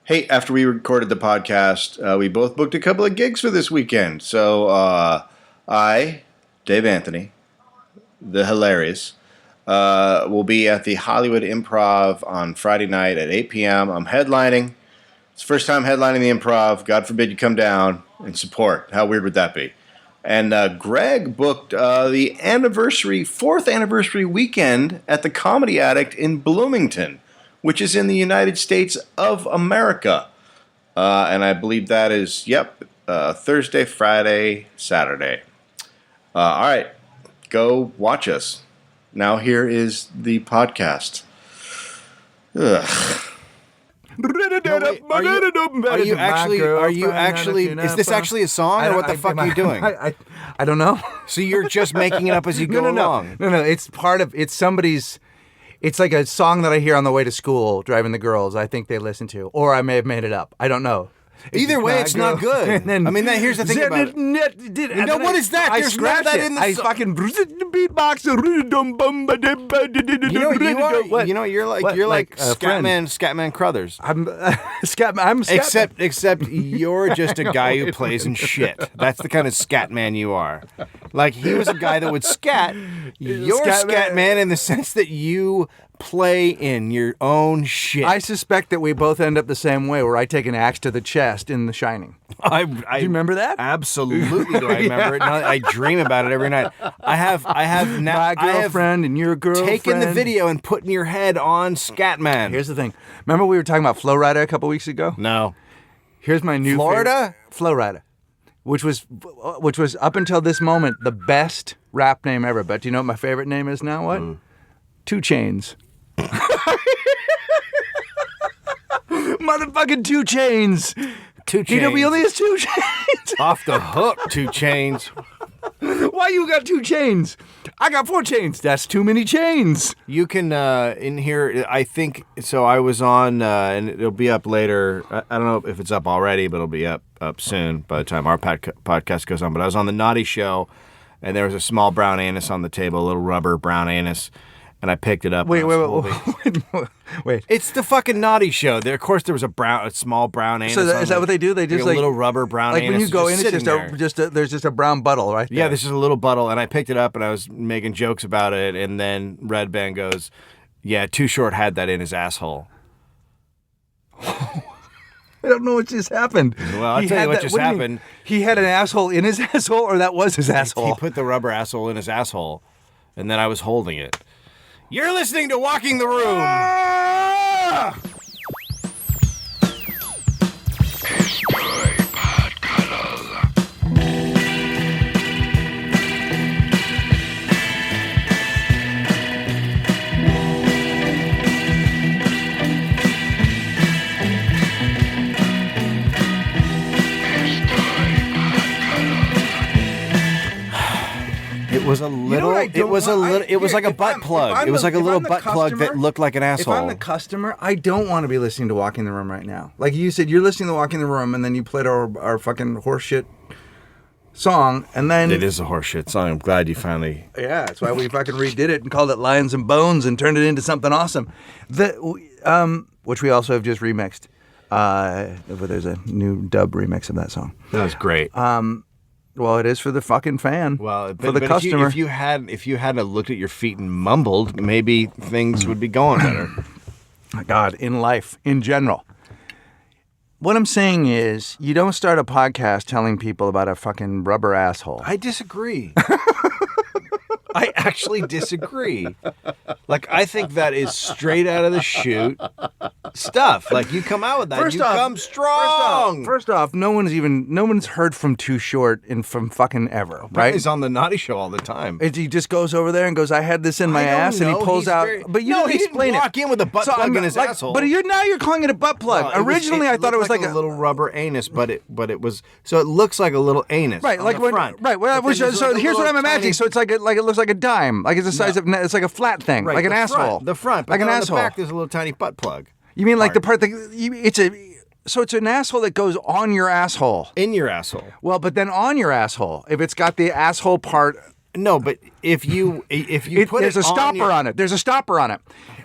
Hey, after we recorded the podcast, we both booked a couple of gigs for this weekend. So I, Dave Anthony, the hilarious, will be at the Hollywood Improv on Friday night at 8 p.m. I'm headlining. It's the first time headlining the Improv. God forbid you come down and support. How weird would that be? And Greg booked the fourth anniversary weekend at the Comedy Addict in Bloomington, which is in the United States of America. And I believe that is, Thursday, Friday, Saturday. All right, go watch us. Now here is the podcast. Ugh. Are you actually, is this actually a song, or what the fuck are you doing? I don't know. So you're just making it up as you go along? No, it's somebody's, it's like a song that I hear on the way to school, driving the girls, I think they listen to. Or I may have made it up. I don't know. Either way, it's not good. Here's the thing about it. What is that? I There's scratched that it. in the I song. fucking beatbox. You're like Scatman Crothers. I'm Scatman. Except you're just a guy who plays in shit. That's the kind of Scatman you are. Like, he was a guy that would scat. You're Scatman in the sense that you play in your own shit. I suspect that we both end up the same way, where I take an axe to the chest in The Shining. Do you remember that? Absolutely, do I remember it? I dream about it every night. I have now. My girlfriend and your girlfriend. Taken the video and putting your head on Scatman. Here's the thing. Remember we were talking about Flo Rida a couple weeks ago? No. Here's my new Florida? Flo Rida, which was up until this moment the best rap name ever. But do you know what my favorite name is now? What? 2 Chainz. Motherfucking 2 Chainz. 2 Chainz. He only has 2 chains. Off the hook, 2 Chainz. Why you got 2 chains? I got 4 chains. That's too many chains. You can, in here, I think, so I was on, and it'll be up later. I don't know if it's up already, but it'll be up soon by the time our podcast goes on. But I was on the Naughty Show, and there was a small brown anus on the table, a little rubber brown anus. And I picked it up. Wait. It's the fucking Naughty Show. Of course, there was a small brown anus. So is that what they do? They just like a little rubber brown anus. Like when you go in, it's there's just a brown buttle, right? Yeah, there's just a little buttle, and I picked it up, and I was making jokes about it, and then Red Band goes, "Yeah, Too Short had that in his asshole." I don't know what just happened. Well, I'll tell you what just happened. He had an asshole in his asshole, or that was his asshole? He put the rubber asshole in his asshole, and then I was holding it. You're listening to Walking the Room. It was a little. It was like a butt plug. It was like a little butt plug that looked like an asshole. If I'm the customer, I don't want to be listening to Walking the Room right now. Like you said, you're listening to Walking the Room, and then you played our fucking horseshit song, and then it is a horseshit song. I'm glad you finally. Yeah, that's why we fucking redid it and called it Lions and Bones and turned it into something awesome. Which we also have just remixed. There's a new dub remix of that song. That was great. Well, it is for the fucking fan. Well, for the customer. If you hadn't looked at your feet and mumbled, maybe things would be going better. God, in life, in general. What I'm saying is, you don't start a podcast telling people about a fucking rubber asshole. I disagree. I actually disagree. Like, I think that is straight out of the chute stuff. Like, you come out with that, come strong. First off, no one's heard from Too Short from fucking ever, right? He's on the Naughty Show all the time. He just goes over there and goes, "I had this in my ass," and he pulls out. But you didn't explain it. He didn't walk in with a butt plug in his asshole. But you're calling it a butt plug. Well, originally, I thought it was like a little rubber anus, but it was so it looks like a little anus. Right, like the front. Right. Well, so here's what I'm imagining. So it's like it looks like a dime, like it's the size of it's like a flat thing, right, like an asshole. The front, but like an on asshole. The back, there's a little tiny butt plug. You mean like the part that it's an asshole that goes on your asshole. In your asshole. Well, but then on your asshole, if it's got the asshole part No, but if you put there's it a stopper on it. There's a stopper on it.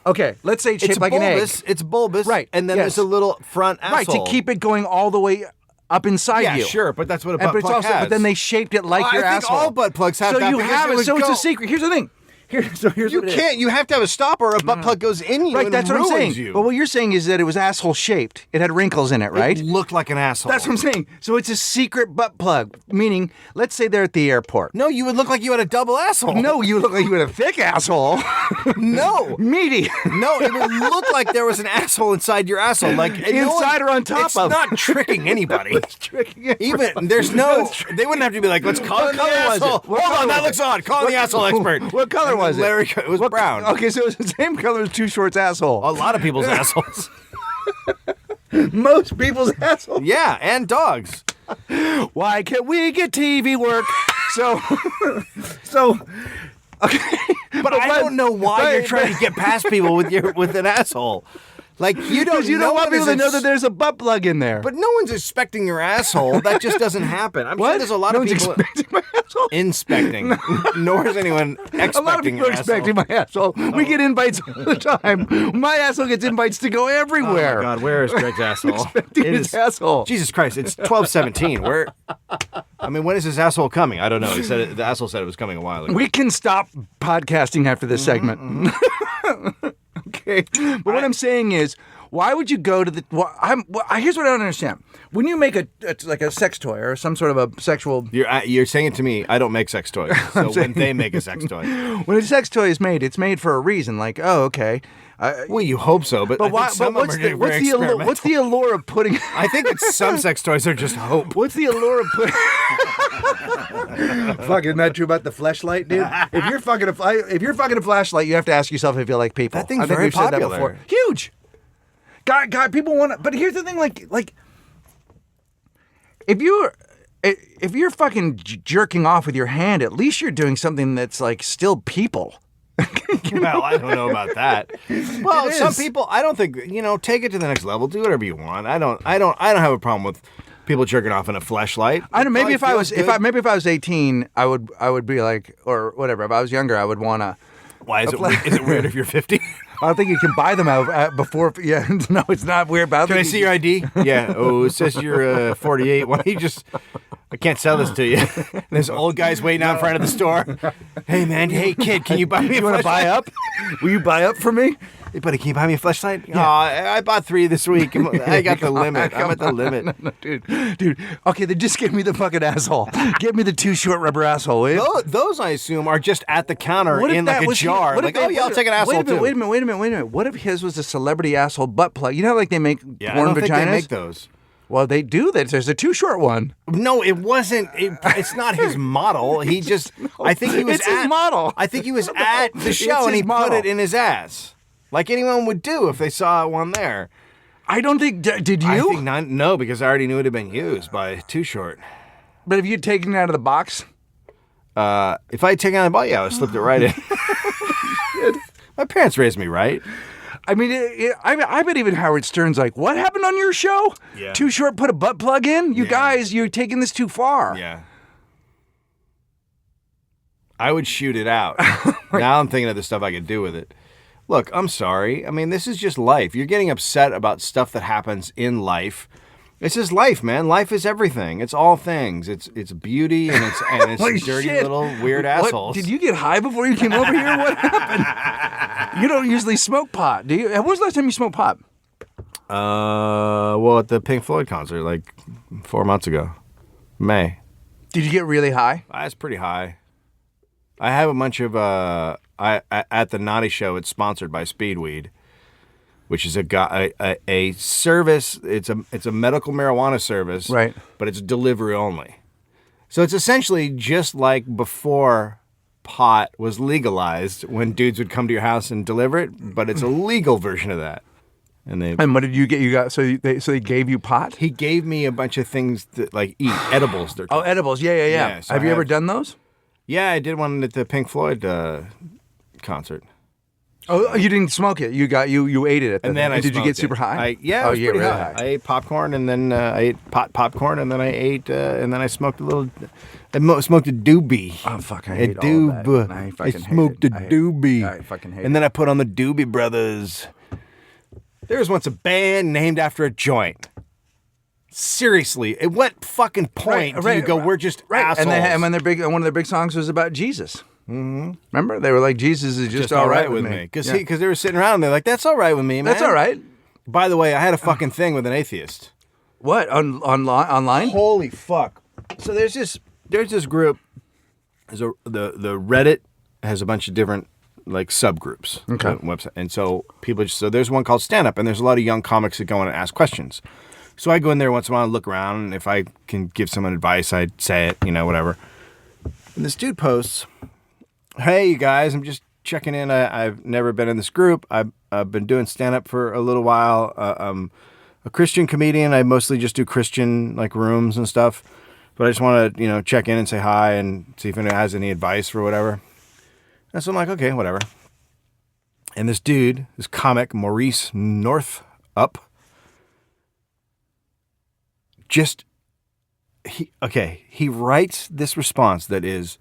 Okay, let's say it's shaped like bulbous, an egg. It's bulbous, Right, And then yes. there's a little front asshole, Right, to keep it going all the way up inside Yeah, you. sure, but that's what a And- butt but it's plug also, has. But then they shaped it like I your think asshole. all butt plugs have so that you because have it it. would So it's go- a secret. Here's the thing. Here's You what it is. can't. You have to have a stopper. Or a butt plug goes in you. Right, and that's what I'm ruins saying. You. But what you're saying is that it was asshole shaped. It had wrinkles in it, right? It looked like an asshole. That's what I'm saying. So it's a secret butt plug. Meaning, let's say they're at the airport. No, you would look like you had a double asshole. No, you look like you had a thick asshole. no. Meaty. No, it would look like there was an asshole inside your asshole, like and Inside or on top it's of. not tricking anybody. Tricking it. Even there's no. They wouldn't have to be like, let's call in the color was it? asshole. What Hold on, color that was looks odd. Call in the asshole expert. What color And was it? Larry, it was brown. Okay, so it's the same color as Too Short's asshole. A lot of people's assholes. Most people's asshole. Yeah, and dogs. Why can't we get TV work? so, okay. But I don't know why you're trying to get past people with an asshole. Like you don't. Because you don't want people to know that there's a butt plug in there. But no one's inspecting your asshole. That just doesn't happen. I'm sure what? there's a lot no of one's people expecting my asshole. inspecting. Nor is anyone expecting A lot of people your are expecting asshole. my asshole. We get invites all the time. My asshole gets invites to go everywhere. Oh my God, where is Greg's asshole? Expecting his asshole. Jesus Christ, it's 12:17. Where? I mean, when is his asshole coming? I don't know. He said it, the asshole said it was coming a while ago. We can stop podcasting after this segment. Okay. But what I'm saying is, why would you go to the? Here's what I don't understand. When you make like a sex toy or some sort of a sexual, You're saying it to me. I don't make sex toys. So when they make a sex toy, when a sex toy is made, it's made for a reason. Like, oh, okay. well, you hope so, but I think But why? some But of them are very experimental. what's the allure of putting? I think that some sex toys are just hope. What's the allure of putting? Fuck, isn't that true about the fleshlight, dude? If you're fucking a flashlight, you have to ask yourself if you like people. That thing's I think very we've said that popular. before. Huge. God, people want to. But here's the thing, like, if you're fucking jerking off with your hand, at least you're doing something that's like still people. Well, I don't know about that. Well, It some is. people, I don't think, take it to the next level. Do whatever you want. I don't have a problem with people jerking off in a fleshlight. I don't. Maybe if I was, Feels good. maybe if I was 18, I would be like, or whatever. If I was younger, I would wanna. Why is it weird if you're 50? I don't think you can buy them out before. Yeah, no, it's not weird. But Can I see your ID? Yeah. Oh, it says you're 48. Why don't you just? I can't sell this to you. And there's old guys waiting out in front of the store. Hey man, hey kid, can you buy me a You want to buy fleshlight? up? Will you buy up for me? Hey buddy, can you buy me a fleshlight? Yeah. I bought 3 this week. I got the limit. I'm at the limit. No, dude. Okay, then just give me the fucking asshole. Give me the Too Short rubber asshole, will you? Those I assume are just at the counter What if in that like a was jar. what if Like, they- oh yeah, I'll take an asshole too. Wait a minute. What if his was a celebrity asshole butt plug? You know, like they make Yeah, I porn don't vaginas. think they make those. Well, they do. There's a Too Short one. No, it wasn't. It's not his model. He just. I think he was. It's his model. I think he was at the show It's and he his model. put it in his ass, like anyone would do if they saw one there. I don't think. Did you? I think not. No, because I already knew it had been used by Too Short. But have you taken it out of the box? If I had taken it out of the ball, yeah, I would have slipped it right in. My parents raised me right. I mean, I bet even Howard Stern's like, what happened on your show? Yeah. Too Short put a butt plug in? You Yeah. guys, you're taking this too far. Yeah. I would shoot it out. Now I'm thinking of the stuff I could do with it. Look, I'm sorry. I mean, this is just life. You're getting upset about stuff that happens in life. It's just life, man. Life is everything. It's all things. It's beauty and it's Holy dirty shit. little weird What? assholes. Did you get high before you came over here? What happened? You don't usually smoke pot, do you? When was the last time you smoked pot? Well, at the Pink Floyd concert, like 4 months ago, May. Did you get really high? I was pretty high. I have a bunch of at the Naughty Show. It's sponsored by Speedweed, which is a service. It's a medical marijuana service, Right. But it's delivery only. So it's essentially just like before pot was legalized, when dudes would come to your house and deliver it, but it's a legal version of that. And And what did you get? You got so they gave you pot? he gave me a bunch of things that like eat edibles. They're Oh, edibles. Yeah. Yeah, so have I you ever have- done those? Yeah, I did one at the Pink Floyd concert. Oh, you didn't smoke it. You ate it. And then I did you get smoked super it. high? I oh, was you get pretty really high. high. I ate popcorn, and then I ate popcorn, and then I ate, and then I smoked a little. Smoked a doobie. Oh fuck! I A hate all of doob. that. I I fucking smoked hate a it. I doobie. fucking hate And then I put on the Doobie Brothers. There was once a band named after a joint. Seriously, at what fucking point do you go? We're just assholes. And when one of their big songs was about Jesus. Mm-hmm. Remember, they were like, "Jesus is just all right with me." Because they were sitting around, and they're like, "That's all right with me, man. That's all right." By the way, I had a fucking thing with an atheist. What online? Holy fuck! So there's this group. The Reddit has a bunch of different like subgroups. Okay. Website, and so so there's one called Stand Up, and there's a lot of young comics that go in and ask questions. So I go in there once in a while and look around, and if I can give someone advice, I'd say it, whatever. And this dude posts, "Hey, you guys, I'm just checking in. I've never been in this group. I've been doing stand-up for a little while. I'm a Christian comedian. I mostly just do Christian, like, rooms and stuff. But I just want to, check in and say hi and see if anyone has any advice or whatever." And so I'm like, okay, whatever. And this dude, this comic, Maurice Northup, he writes this response that is,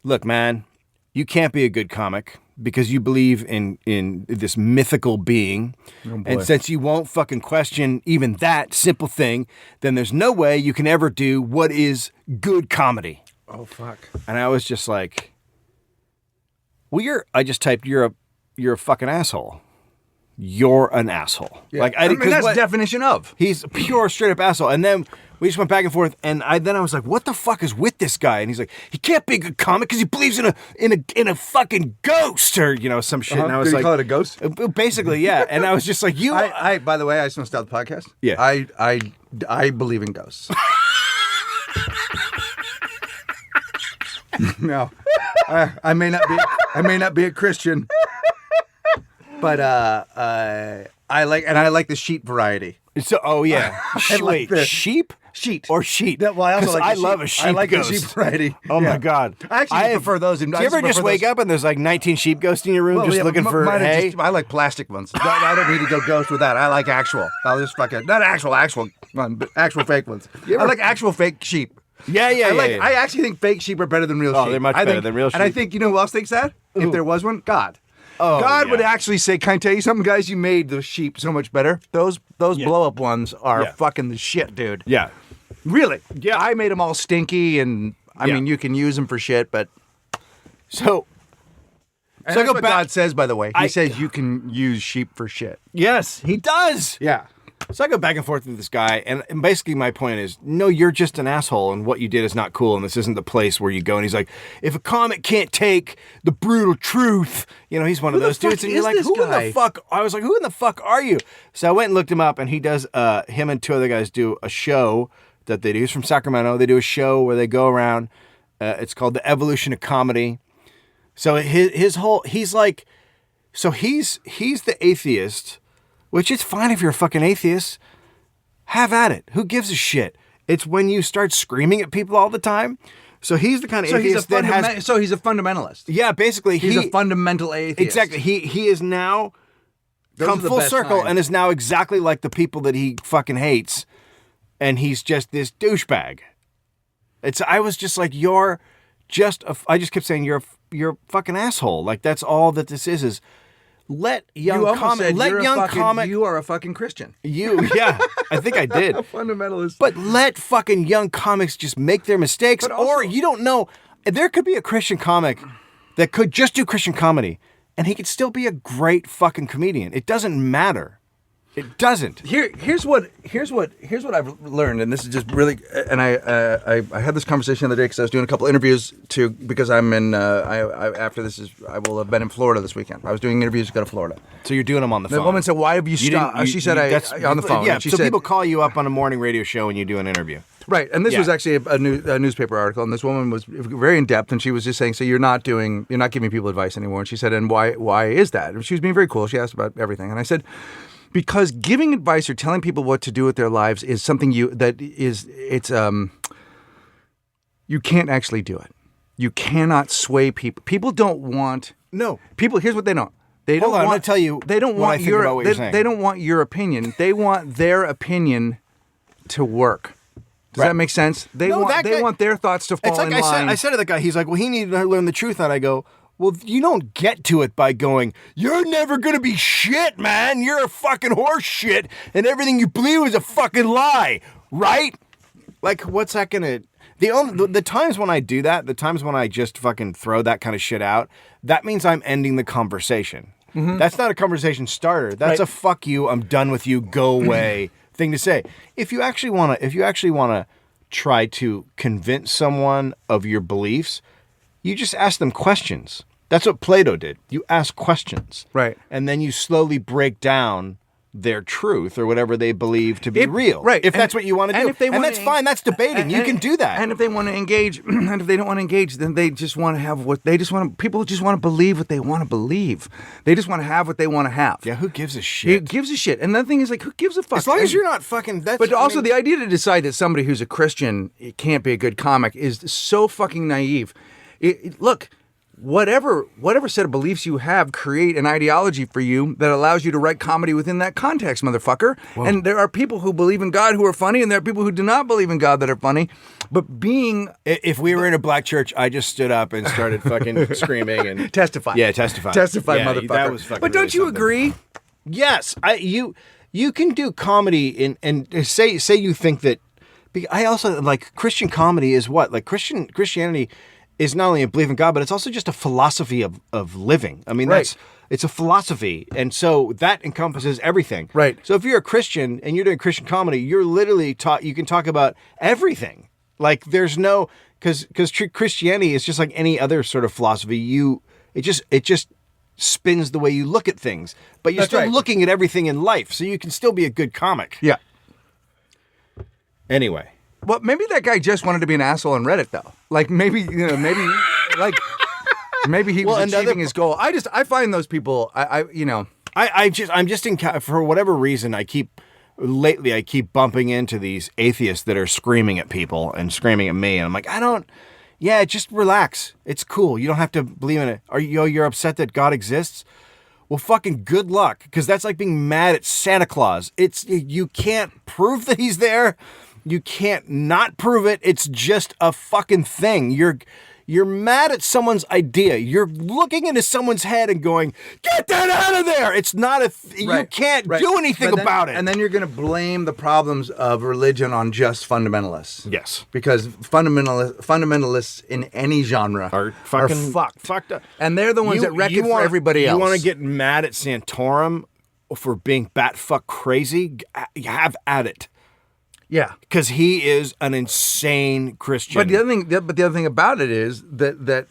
"Look, man, you can't be a good comic because you believe in this mythical being. And since you won't fucking question even that simple thing, then there's no way you can ever do what is good comedy." Oh fuck! And I was just like, well, I just typed, you're a fucking asshole. You're an asshole. Yeah. Like that's the definition of. He's a pure, straight up asshole. And then we just went back and forth, and then I was like, "What the fuck is with this guy?" And he's like, "He can't be a good comic because he believes in a fucking ghost or some shit." And I was Did like, you call it a ghost? Basically, yeah. And I was just like, "You." I by the way, I just want to start the podcast. Yeah. I believe in ghosts. No, I may not be a Christian, but I like the sheep variety. So, oh yeah, like wait, the- sheep, Sheet. or sheet? Yeah, well, I also 'Cause like the I sheep. love a sheep. I like ghost. the sheep variety. Oh Yeah. my god, I actually prefer those. Do you ever just wake up and there's like 19 sheep ghosts in your room just looking for hay? I like plastic ones. I don't need to go ghost with that. I like actual. I'll just fucking not actual one, but actual fake ones. I like actual fake sheep. Yeah. I actually think fake sheep are better than real sheep. Oh, they're much better than real And I sheep. think, who else thinks that? If there was one? God. Oh, God would yeah. actually say, "Can I tell you something, guys? You made the sheep so much better. Those blow-up ones are Yeah. fucking the shit, dude. Yeah. Really. Yeah. I made them all stinky, and I Yeah. mean, you can use them for shit, but... So And So I that's go what back- God says, by the way. He I- says you can use sheep for shit. yes, he does. Yeah. So I go back and forth with this guy, and basically my point is, no, you're just an asshole, and what you did is not cool, and this isn't the place where you go. And he's like, if a comic can't take the brutal truth, he's one of Who the those dudes, fuck and you're is like, this who in guy? the fuck? I was like, who in the fuck are you? So I went and looked him up, and he does, him and two other guys do a show that they do. He's from Sacramento. They do a show where they go around. It's called The Evolution of Comedy. So his whole, he's like, so he's the atheist, which it's fine if you're a fucking atheist. Have at it. Who gives a shit? It's when you start screaming at people all the time. So he's the kind of atheist that has. So he's a fundamentalist. Yeah, basically, He's a fundamental atheist. Exactly. He is now Those come are the full best circle kind. and is now exactly like the people that he fucking hates, and he's just this douchebag. I was just like, you're just. I just kept saying you're a fucking asshole. Like that's all that this is. Let young You almost comic. said Let you're young a fucking, comic. You are a fucking Christian. Yeah, I think I did. Fundamentalist. But let fucking young comics just make their mistakes, But also- or you don't know. There could be a Christian comic that could just do Christian comedy, and he could still be a great fucking comedian. It doesn't matter. It doesn't. Here's what I've learned, and this is just really. And I had this conversation the other day because I was doing a couple interviews because I'm in. After this I will have been in Florida this weekend. I was doing interviews to go to Florida. So you're doing them on the phone. The woman said, "Why have you stopped?" She said, on the phone. Yeah, and she so said, people call you up on a morning radio show and you do an interview. Right, and this Yeah. was actually a newspaper article, and this woman was very in depth, and she was just saying, "So you're not giving people advice anymore?" And she said, "And why is that?" And she was being very cool. She asked about everything, and I said, "Because giving advice or telling people what to do with their lives is something you can't actually do it. You cannot sway people. People don't want No. people. Here's what they don't. They don't Hold on, I'm want, gonna tell you They don't what I want think your. about what they, you're saying. they don't want your opinion. They want their opinion to work. Does Right. that make sense? They No, want that guy- want their thoughts to fall It's like in I line. said to the guy, he's like, well, he needed to learn the truth. And I go, well, you don't get to it by going, you're never going to be shit, man. You're a fucking horse shit. And everything you believe is a fucking lie. Right? Like, what's that going to... The times when I do that, the times when I just fucking throw that kind of shit out, that means I'm ending the conversation. That's not a conversation starter. That's Right. a fuck you, I'm done with you, go away thing to say. If you actually want to try to convince someone of your beliefs, you just ask them questions. That's what Plato did. You ask questions. Right. And then you slowly break down their truth or whatever they believe to be If- real. right. If And- that's what you want to and do. if they And wanna that's fine. That's debating. You can do that. And if they want to engage, and if they don't want to engage, then they just want to have what they just want. People just want to believe what they want to believe. They just want to have what they want to have. Yeah, who gives a Who shit? gives a shit? And the thing is, like, who gives a fuck? As long as And- you're not fucking... That's, But I also, mean- the idea to decide that somebody who's a Christian can't be a good comic is so fucking naive. Look, whatever set of beliefs you have create an ideology for you that allows you to write comedy within that context, motherfucker. And there are people who believe in God who are funny, and there are people who do not believe in God that are funny. But being If we were in a black church, I just stood up and started fucking screaming and... testify, Yeah, testify. testify, Yeah, motherfucker. that was fucking but don't really you something. agree? Yes, you can do comedy and say you think that. I also like Christian comedy is what like Christianity is not only a belief in God, but it's also just a philosophy of living. I mean, Right. it's a philosophy, and so that encompasses everything. Right. So if you're a Christian and you're doing Christian comedy, you're literally taught you can talk about everything. Like there's no because Christianity is just like any other sort of philosophy. It just spins the way you look at things, but you're That's still right. looking at everything in life, so you can still be a good comic. Yeah. Anyway, Well, maybe that guy just wanted to be an asshole on Reddit, though. Like maybe like maybe he was Well, another- achieving his goal. I find those people. I'm just for whatever reason I keep bumping into these atheists that are screaming at people and screaming at me, and I'm like, yeah, just relax. It's cool. You don't have to believe in it. You're upset that God exists? Well, fucking good luck, because that's like being mad at Santa Claus. You can't prove that he's there. You can't not prove it. It's just a fucking thing. You're mad at someone's idea. You're looking into someone's head and going, "Get that out of there!" It's not you can't do anything about it. And then you're going to blame the problems of religion on just fundamentalists. Yes. Because fundamentalists in any genre Are fucking fucked up. And they're the ones that wreck it for everybody else. You want to get mad at Santorum for being bat-fuck crazy? Have at it. Yeah. Because he is an insane Christian. But the other thing about it is that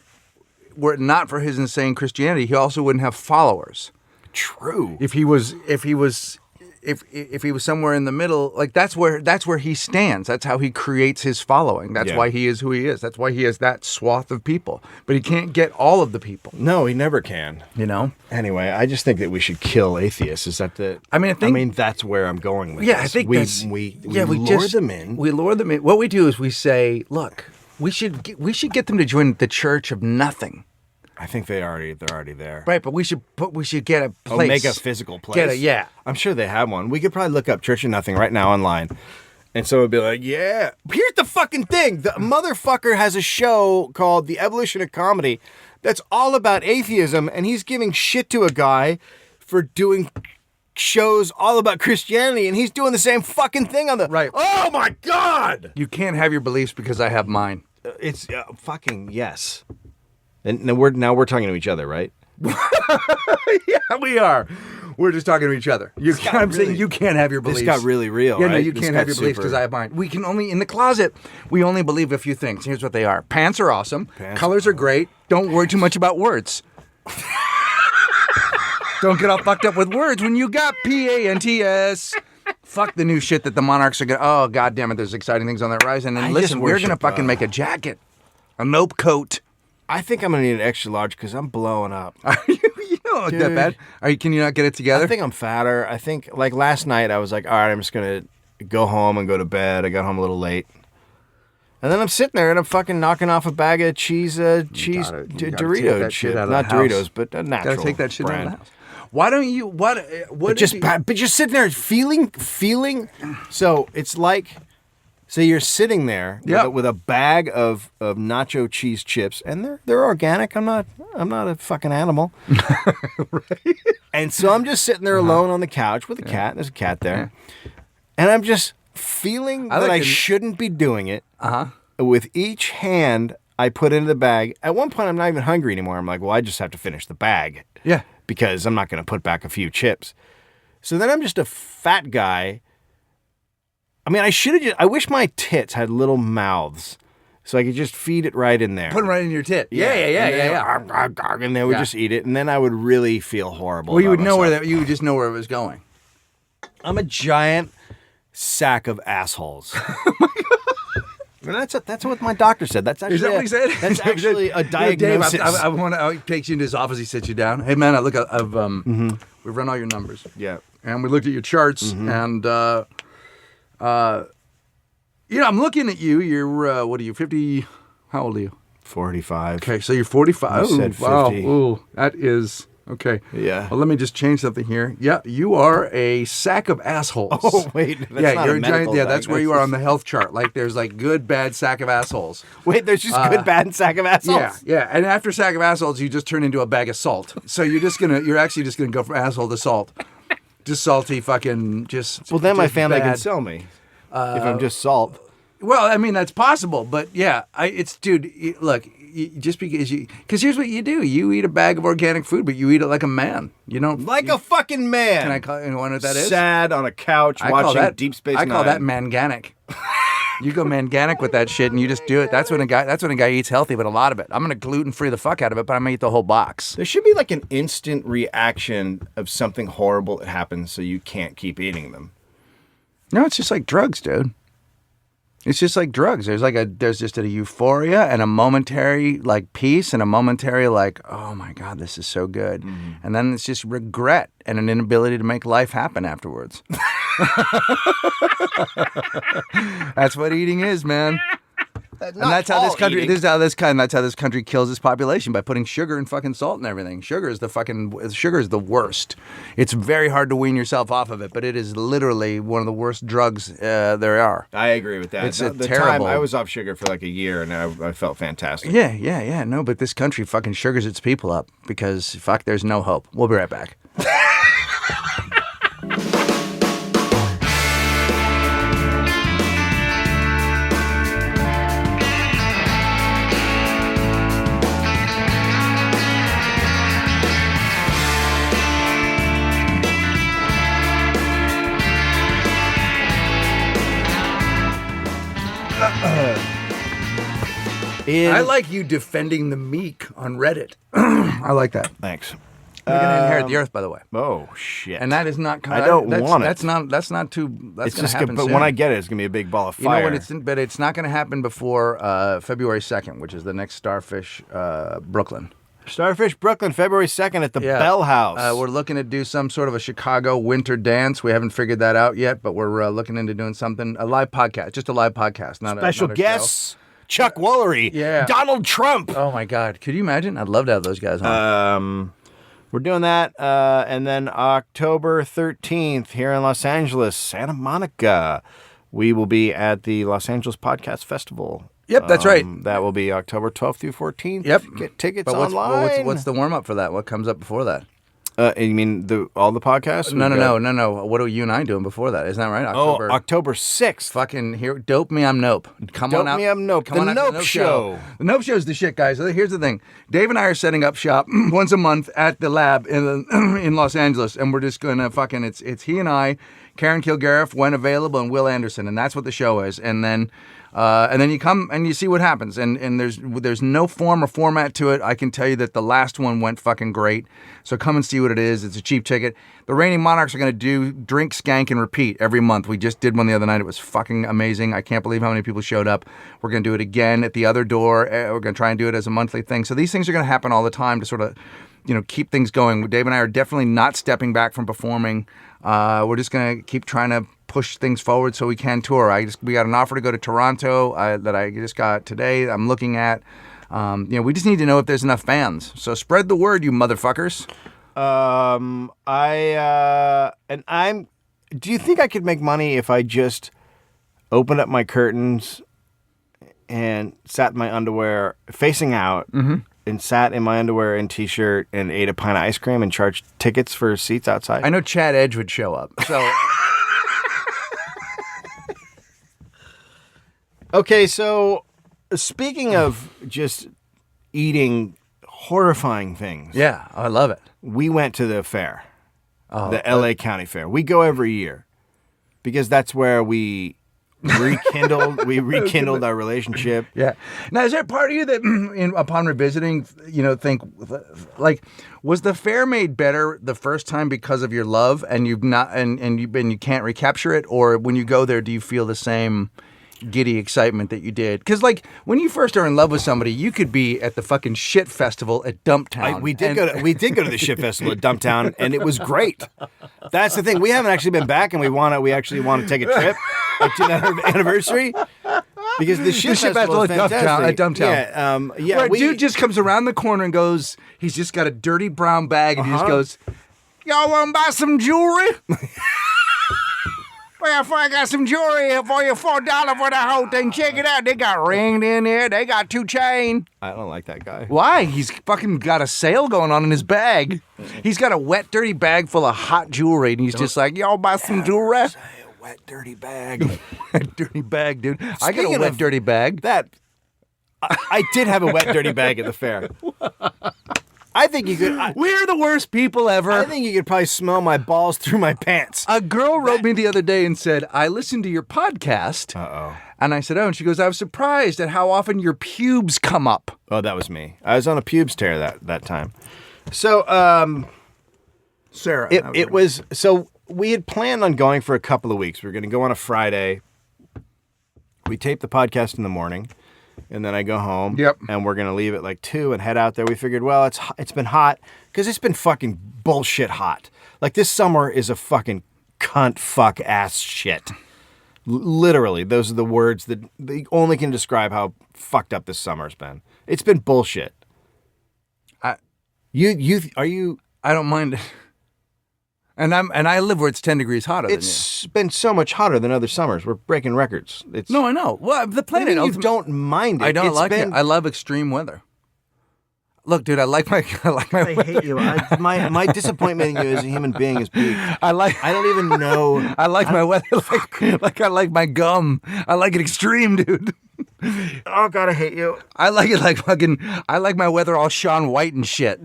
were it not for his insane Christianity, he also wouldn't have followers. True. If he was somewhere in the middle, like that's where he stands. That's how he creates his following. That's why he is who he is. That's why he has that swath of people. But he can't get all of the people. No, he never can. You know? Anyway, I just think that we should kill atheists. Is that the? I mean, that's where I'm going with Yeah, this. I think we lure them in. We lure them in. What we do is we say, look, we should get them to join the Church of Nothing. I think they're already there. Right, but we should get a place. Make a physical place. Yeah. I'm sure they have one. We could probably look up Church of Nothing right now online. And so it'd be like, yeah. Here's the fucking thing. The motherfucker has a show called The Evolution of Comedy that's all about atheism, and he's giving shit to a guy for doing shows all about Christianity, and he's doing the same fucking thing on the... Right. Oh, my God! You can't have your beliefs because I have mine. It's fucking yes. And now we're talking to each other, right? Yeah, we are. We're just talking to each other. I'm saying you can't have your beliefs. This got really real, Yeah, no, right? you This can't got have your beliefs super- because I have mine. We can only, in the closet, we only believe a few things. Here's what they are. Pants are awesome. Colors are great. Don't worry too much about words. Don't get all fucked up with words when you got PANTS. Fuck the new shit that the Monarchs are going to... Oh, God damn it, there's exciting things on the horizon. And I listen, just we're going to worship, fucking make a jacket. A nope coat. I think I'm gonna need an extra large because I'm blowing up. You don't look that Dude. bad. Can you not get it together? I think I'm fatter. I think like last night I was like, all right, I'm just gonna go home and go to bed. I got home a little late, and then I'm sitting there and I'm fucking knocking off a bag of cheese You gotta take Dorito that shit. shit out of Not the house. Doritos, but a natural Gotta take that shit brand. out of the house. Why don't you? What? But just sitting there feeling. So it's like, so you're sitting there with a bag of nacho cheese chips, and they're organic. I'm not a fucking animal. Right. And so I'm just sitting there alone on the couch with a cat. There's a cat there, and I'm just feeling that I shouldn't be doing it. With each hand I put into the bag. At one point, I'm not even hungry anymore. I'm like, well, I just have to finish the bag. Yeah. Because I'm not going to put back a few chips. So then I'm just a fat guy. I mean, I wish my tits had little mouths so I could just feed it right in there. Put them right in your tit. Yeah. And they would just eat it, and then I would really feel horrible. Well, you would know you would just know where it was going. I'm a giant sack of assholes. And that's what my doctor said. That's actually Is that what he said? That's actually a diagnosis. Dave, I want to. He takes you into his office. He sits you down. Hey man, we've run all your numbers. Yeah. And we looked at your charts, and I'm looking at you. You're what are you? 50? How old are you? 45. Okay, so you're 45. You said 50. Wow. Ooh, that is. Okay. Yeah. Well, let me just change something here. Yeah, you are a sack of assholes. Oh, wait. That's not you're a medical that's where you are on the health chart. Like, there's like good, bad sack of assholes. Wait, there's just good, bad, and sack of assholes? Yeah. And after sack of assholes, you just turn into a bag of salt. So you're actually just gonna go from asshole to salt. Just salty fucking just. Well, then my family bad. can sell me if I'm just salt. Well, I mean, that's possible, but yeah, look, just because here's what you do: you eat a bag of organic food, but you eat it like a man. You don't a fucking man. Can I call you know what that is? Sad on a couch watching Deep Space Nine. I call that manganic. You go manganic with that shit, and you just do it. That's when a guy eats healthy, but a lot of it. I'm gonna gluten free the fuck out of it, but I'm gonna eat the whole box. There should be like an instant reaction of something horrible that happens, so you can't keep eating them. No, it's just like drugs, dude. It's just like drugs. There's just a euphoria and a momentary like peace and a momentary like, oh my God, this is so good. And then it's just regret and an inability to make life happen afterwards. That's what eating is, man. And that's how this country. That's how this country kills its population, by putting sugar and fucking salt and everything. Sugar is the worst. It's very hard to wean yourself off of it, but it is literally one of the worst drugs there are. I agree with that. It's the terrible. Time I was off sugar for like a year, and I felt fantastic. Yeah. No, but this country fucking sugars its people up because fuck, there's no hope. We'll be right back. I like you defending the meek on Reddit. I like that. Thanks. You're gonna inherit the earth, by the way. Oh shit! And that is not. I don't want it. That's not too. That's it's gonna happen but soon. when I get it, it's gonna be a big ball of fire. You know what? But it's not gonna happen before February 2nd, which is the next Starfish Brooklyn. Starfish Brooklyn, February 2nd at the Bell House. We're looking to do some sort of a Chicago winter dance. We haven't figured that out yet, but we're looking into doing something. A live podcast, just a live podcast, not special not a guests. Show. Chuck Woolery, Donald Trump. Oh my God, could you imagine? I'd love to have those guys on. We're doing that, and then October 13th here in Los Angeles, Santa Monica, we will be at the Los Angeles Podcast Festival. Yep, that's right. That will be October 12th through 14th. Yep. Get tickets but online. What's the warm up for that? What comes up before that? You mean all the podcasts? No. What are you and I doing before that? Isn't that right? October 6th. Fucking here, Dope Me, I'm Nope. Come on out. Dope Me, I'm Nope. The Nope Show. The Nope Show is the shit, guys. Here's the thing. Dave and I are setting up shop once a month at the lab in Los Angeles, and we're just going to fucking, it's he and I, Karen Kilgariff, when available, and Will Anderson, and that's what the show is. And then you come and you see what happens, and there's no form or format to it. I can tell you that the last one went fucking great. So come and see what it is. It's a cheap ticket. The Reigning Monarchs are going to do Drink, Skank, and Repeat every month. We just did one the other night. It was fucking amazing. I can't believe how many people showed up. We're going to do it again at the other door. We're going to try and do it as a monthly thing. So these things are going to happen all the time to sort of, keep things going. Dave and I are definitely not stepping back from performing. We're just going to keep trying to push things forward so we can tour. We got an offer to go to Toronto that I just got today. I'm looking at. We just need to know if there's enough fans. So spread the word, you motherfuckers. Do you think I could make money if I just opened up my curtains and sat in my underwear facing out and sat in my underwear and t-shirt and ate a pint of ice cream and charged tickets for seats outside? I know Chad Edge would show up. So okay, so speaking of just eating horrifying things, yeah, I love it. we went to the fair, the LA County Fair. We go every year because that's where we rekindled our relationship. Yeah. Now, is there a part of you that, upon revisiting, think like, was the fair made better the first time because of your love, and you've not, and you can't recapture it, or when you go there, do you feel the same giddy excitement that you did? Because like when you first are in love with somebody, you could be at the fucking shit festival at Dumptown. We did go to the shit festival at Dumptown, and it was great. That's the thing. We haven't actually been back, and we actually want to take a trip to that anniversary because the shit festival is fantastic. At Dumptown. Yeah, Where a dude just comes around the corner and goes, he's just got a dirty brown bag, and he just goes, "Y'all want to buy some jewelry?" Well, if I got some jewelry for you, $4 for the whole thing. Check it out. They got ring in there. They got 2 chain. I don't like that guy. Why? He's fucking got a sale going on in his bag. He's got a wet, dirty bag full of hot jewelry, and he's just like, "Y'all buy some jewelry?" A wet, dirty bag. Dirty bag, dude. I got Speaking a wet, of dirty bag. I did have a wet, dirty bag at the fair. I think you could. We're the worst people ever. I think you could probably smell my balls through my pants. A girl wrote me the other day and said, "I listened to your podcast." Uh-oh. And I said, "Oh," and she goes, "I was surprised at how often your pubes come up." Oh, that was me. I was on a pubes tear that time. So, Sarah. it was so we had planned on going for a couple of weeks. We were going to go on a Friday. We taped the podcast in the morning, and then I go home. Yep. And we're going to leave at like 2 and head out there. We figured, well, it's been hot because it's been fucking bullshit hot. Like this summer is a fucking cunt fuck ass shit. Literally, those are the words that they only can describe how fucked up this summer's been. It's been bullshit. I don't mind it. And I live where it's 10 degrees hotter than you. It's been so much hotter than other summers. We're breaking records. No, I know. Well, the planet. You don't mind it. I don't like it. I love extreme weather. Look, dude, I like my. I hate you. My disappointment in you as a human being is big. I don't even know. I like my weather like I like my gum. I like it extreme, dude. Oh God, I hate you. I like it like fucking. I like my weather all Shaun White and shit.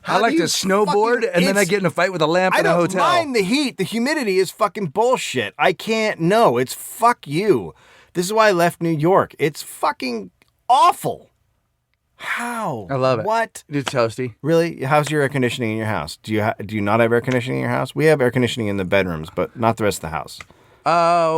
I like to snowboard, and then I get in a fight with a lamp in a hotel. I don't mind the heat. The humidity is fucking bullshit. I can't. No, it's fuck you. This is why I left New York. It's fucking awful. How? I love it. What? It's toasty. Really? How's your air conditioning in your house? Do you not have air conditioning in your house? We have air conditioning in the bedrooms, but not the rest of the house.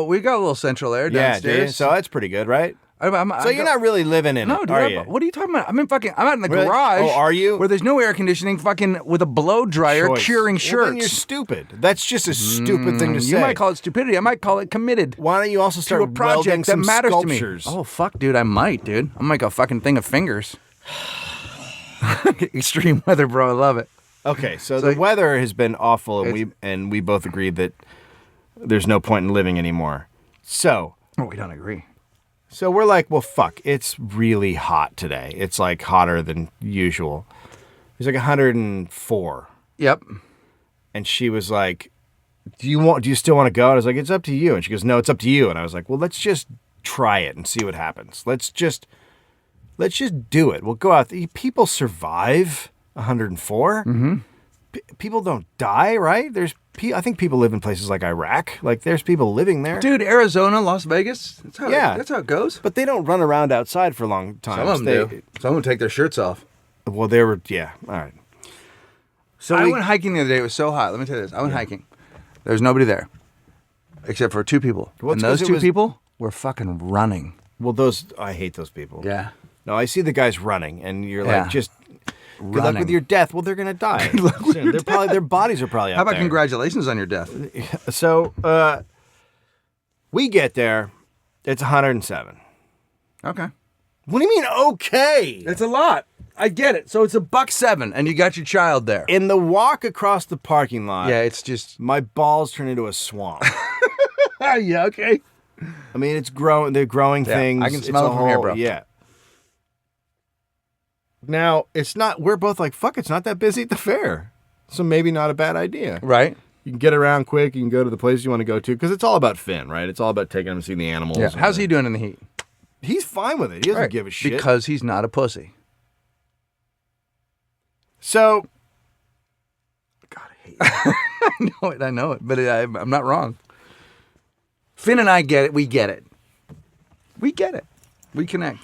We got a little central air downstairs. Yeah, so that's pretty good, right? So you're not really living in it, are you? What are you talking about? I'm out in the Really? garage. Oh, are you? Where there's no air conditioning, fucking with a blow dryer curing shirts. Well, then you're stupid. That's just a stupid thing to say. You might call it stupidity. I might call it committed. Why don't you also start to a project that matters sculptures? to me? Oh, fuck, dude. I might, dude. I'm like a fucking thing of fingers. Extreme weather, bro. I love it. Okay, so the weather has been awful, and we both agreed that there's no point in living anymore. So... Oh, we don't agree. So we're like, well, fuck, it's really hot today. It's like hotter than usual. It's like 104. Yep. And she was like, do you still want to go? And I was like, it's up to you. And she goes, no, it's up to you. And I was like, well, let's just try it and see what happens. Let's just do it. We'll go out. People survive 104. Mm-hmm. People don't die, right? I think people live in places like Iraq. Like, there's people living there. Dude, Arizona, Las Vegas. That's how it goes. But they don't run around outside for long times. Some of them do. Some of them take their shirts off. Well, they were, yeah. All right. So I went hiking the other day. It was so hot. Let me tell you this. I went hiking. There was nobody there. Except for 2 people. Well, and those 2 people were fucking running. Well, I hate those people. Yeah. No, I see the guys running, and you're like, just... Running. Good luck with your death. Well, they're gonna die. Their bodies are probably out How about there. congratulations on your death? So we get there. It's 107. Okay. What do you mean? Okay. It's a lot. I get it. So it's $1.07, and you got your child there. In the walk across the parking lot, Yeah, it's just. my balls turn into a swamp. Yeah, okay. I mean, it's growing. They're growing Yeah, things. I can It's smell a it from here, whole- bro. Yeah. Now, it's not. We're both like, fuck. It's not that busy at the fair, so maybe not a bad idea. Right? You can get around quick. You can go to the places you want to go to because it's all about Finn, right? It's all about taking him to see the animals. Yeah. and How's he doing in the heat? He's fine with it. He doesn't give a shit. Because he's not a pussy. So, God, I hate it. I know it, but I'm not wrong. Finn and I get it. We get it. We get it. We connect.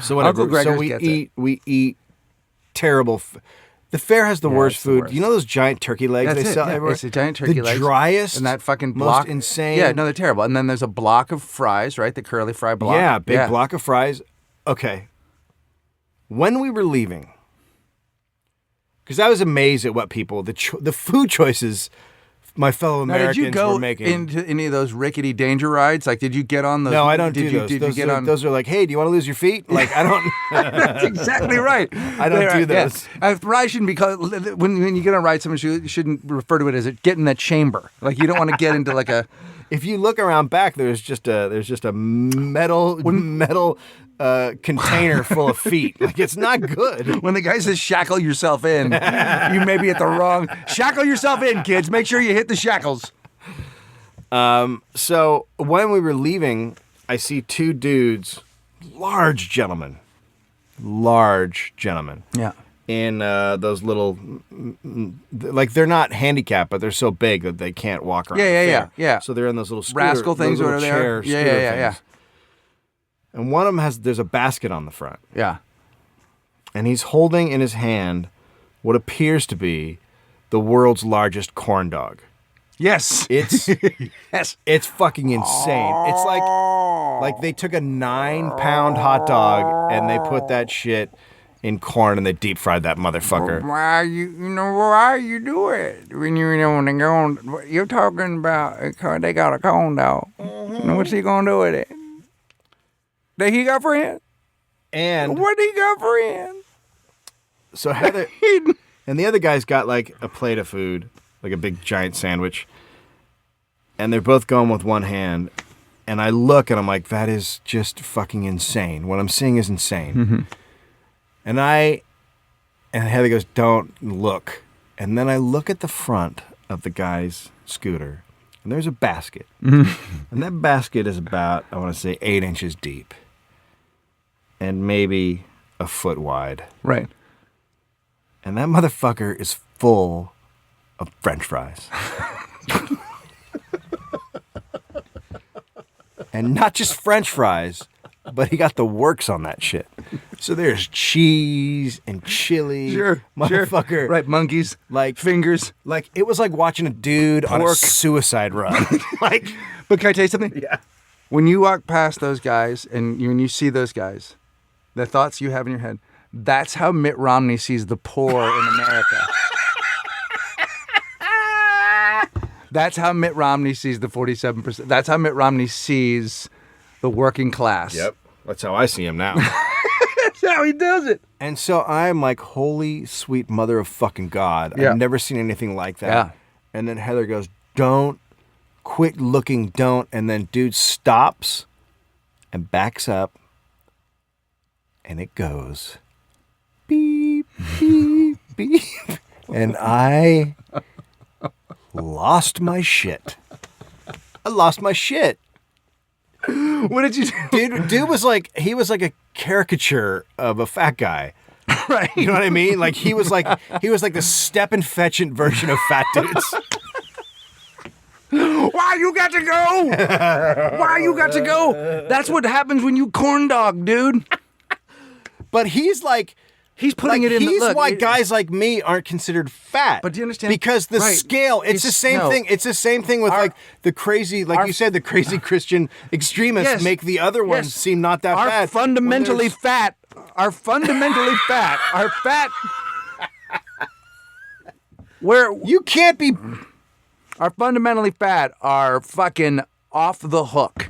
so whatever. Uncle Gregor's So we gets eat. We eat terrible. The fair has the worst it's the food. worst. You know those giant turkey legs That's they it. sell Yeah, everywhere? it's a giant turkey the legs. driest And that fucking most block. insane. Yeah, no, they're terrible. And then there's a block of fries, right? The curly fry block. Yeah, big block of fries. Okay. When we were leaving, because I was amazed at what people, the food choices my fellow Now, Americans did you go were making. into any of those rickety danger rides? Like, did you get on those? No, I don't did do you, those. Did those, you get are, on? those are like, hey, do you want to lose your feet? Like, I don't. That's exactly right. I don't do those. Fries shouldn't be called, when you get on a ride, someone shouldn't refer to it as get in that chamber. Like, you don't want to get into like a. If you look around back, there's just a metal container full of feet. Like, it's not good. When the guy says shackle yourself in, you may be at the wrong. Shackle yourself in, kids. Make sure you hit the shackles. So when we were leaving, I see two dudes, large gentlemen, Yeah. in those little, like they're not handicapped, but they're so big that they can't walk around. Yeah. So they're in those little Rascal things those over little there. chair Yeah. scooter things. And one of them there's a basket on the front, Yeah. and he's holding in his hand what appears to be the world's largest corn dog. Yes. It's Yes. it's fucking insane. It's like they took a 9-pound hot dog and they put that shit in corn and they deep fried that motherfucker. Why you do it when you want to go on? You're talking about they got a corn dog. What's he gonna do with it? That he got friends? And What he got friends? so Heather and the other guy's got like a plate of food, like a big giant sandwich, and they're both going with one hand. And I look and I'm like, that is just fucking insane. What I'm seeing is insane. Mm-hmm. And Heather goes, don't look. And then I look at the front of the guy's scooter, and there's a basket. Mm-hmm. And that basket is about, I want to say, 8 inches deep. And maybe a foot wide. Right. And that motherfucker is full of French fries. And not just French fries, but he got the works on that shit. So there's cheese and chili. Motherfucker. Sure. Right. Monkeys. Like Fingers. Like it was like watching a dude on a Pork. suicide run. Like, But can I tell you something? yeah. When you walk past those guys and when you see those guys, the thoughts you have in your head, that's how Mitt Romney sees the poor in America. That's how Mitt Romney sees the 47%. That's how Mitt Romney sees the working class. Yep. That's how I see him now. That's how he does it. And so I'm like, holy sweet mother of fucking God. Yeah. I've never seen anything like that. Yeah. And then Heather goes, don't, quit looking, don't. And then dude stops and backs up. And it goes, beep, beep, beep. And I lost my shit. I lost my shit. What did you do? Dude was like, he was like a caricature of a fat guy. Right. You know what I mean? Like he was like the Stepin Fetchant version of fat dudes. Why you got to go? Why you got to go? That's what happens when you corn dog, dude. But he's like, He's putting like, it in he's the look. why guys like me aren't considered fat. But do you understand? Because the Right. scale, it's the same no. thing. It's the same thing with like the crazy, like you said, the crazy Christian extremists Yes. make the other ones Yes. seem not that Are bad. fundamentally When fat. Are fundamentally fat. Are fat. Where you can't be. are fundamentally fat are fucking off the hook.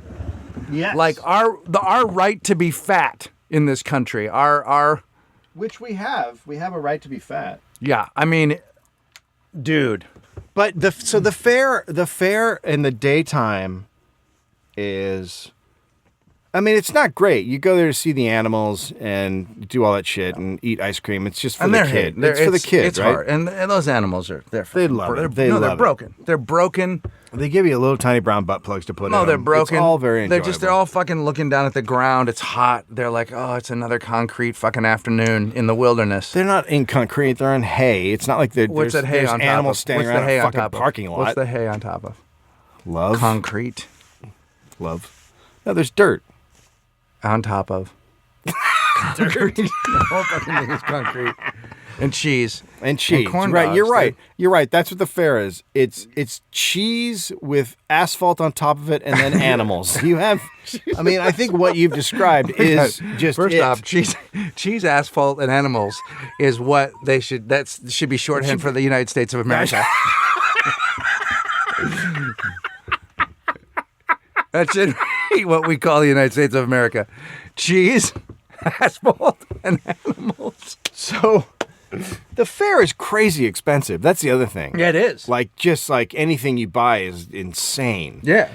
Yes. Like our right to be fat in this country. Our Which we have. We have a right to be fat. yeah, I mean, dude. But the fair in the daytime is, I mean, it's not great. You go there to see the animals and do all that shit and eat ice cream. It's just for And the they're kid. hate- they're- It's for the kid, It's right? hard, and those animals are They love it. They they're love it. broken. They're broken. They give you a little tiny brown butt plugs to put in. No, they're them. broken. It's all very They're enjoyable. they're all fucking looking down at the ground. It's hot. They're like, oh, it's another concrete fucking afternoon in the wilderness. They're not in concrete. They're on hay. It's not like What's that hay there's on top animals of? standing What's the around hay a on fucking top of? parking lot. What's the hay on top of? Love, Concrete love. No, there's dirt. on top of. Concrete. The whole fucking thing is concrete. And cheese. And cheese. corn Right, dogs, you're right. dude. You're right. That's what the fair is. It's cheese with asphalt on top of it and then animals. You have I mean, I think what you've described is just First it. off, cheese, asphalt, and animals is what they should. That should be shorthand for the United States of America. That should be what we call the United States of America: cheese, asphalt, and animals. So the fair is crazy expensive. That's the other thing. Yeah, it is. Like just like anything you buy is insane. Yeah.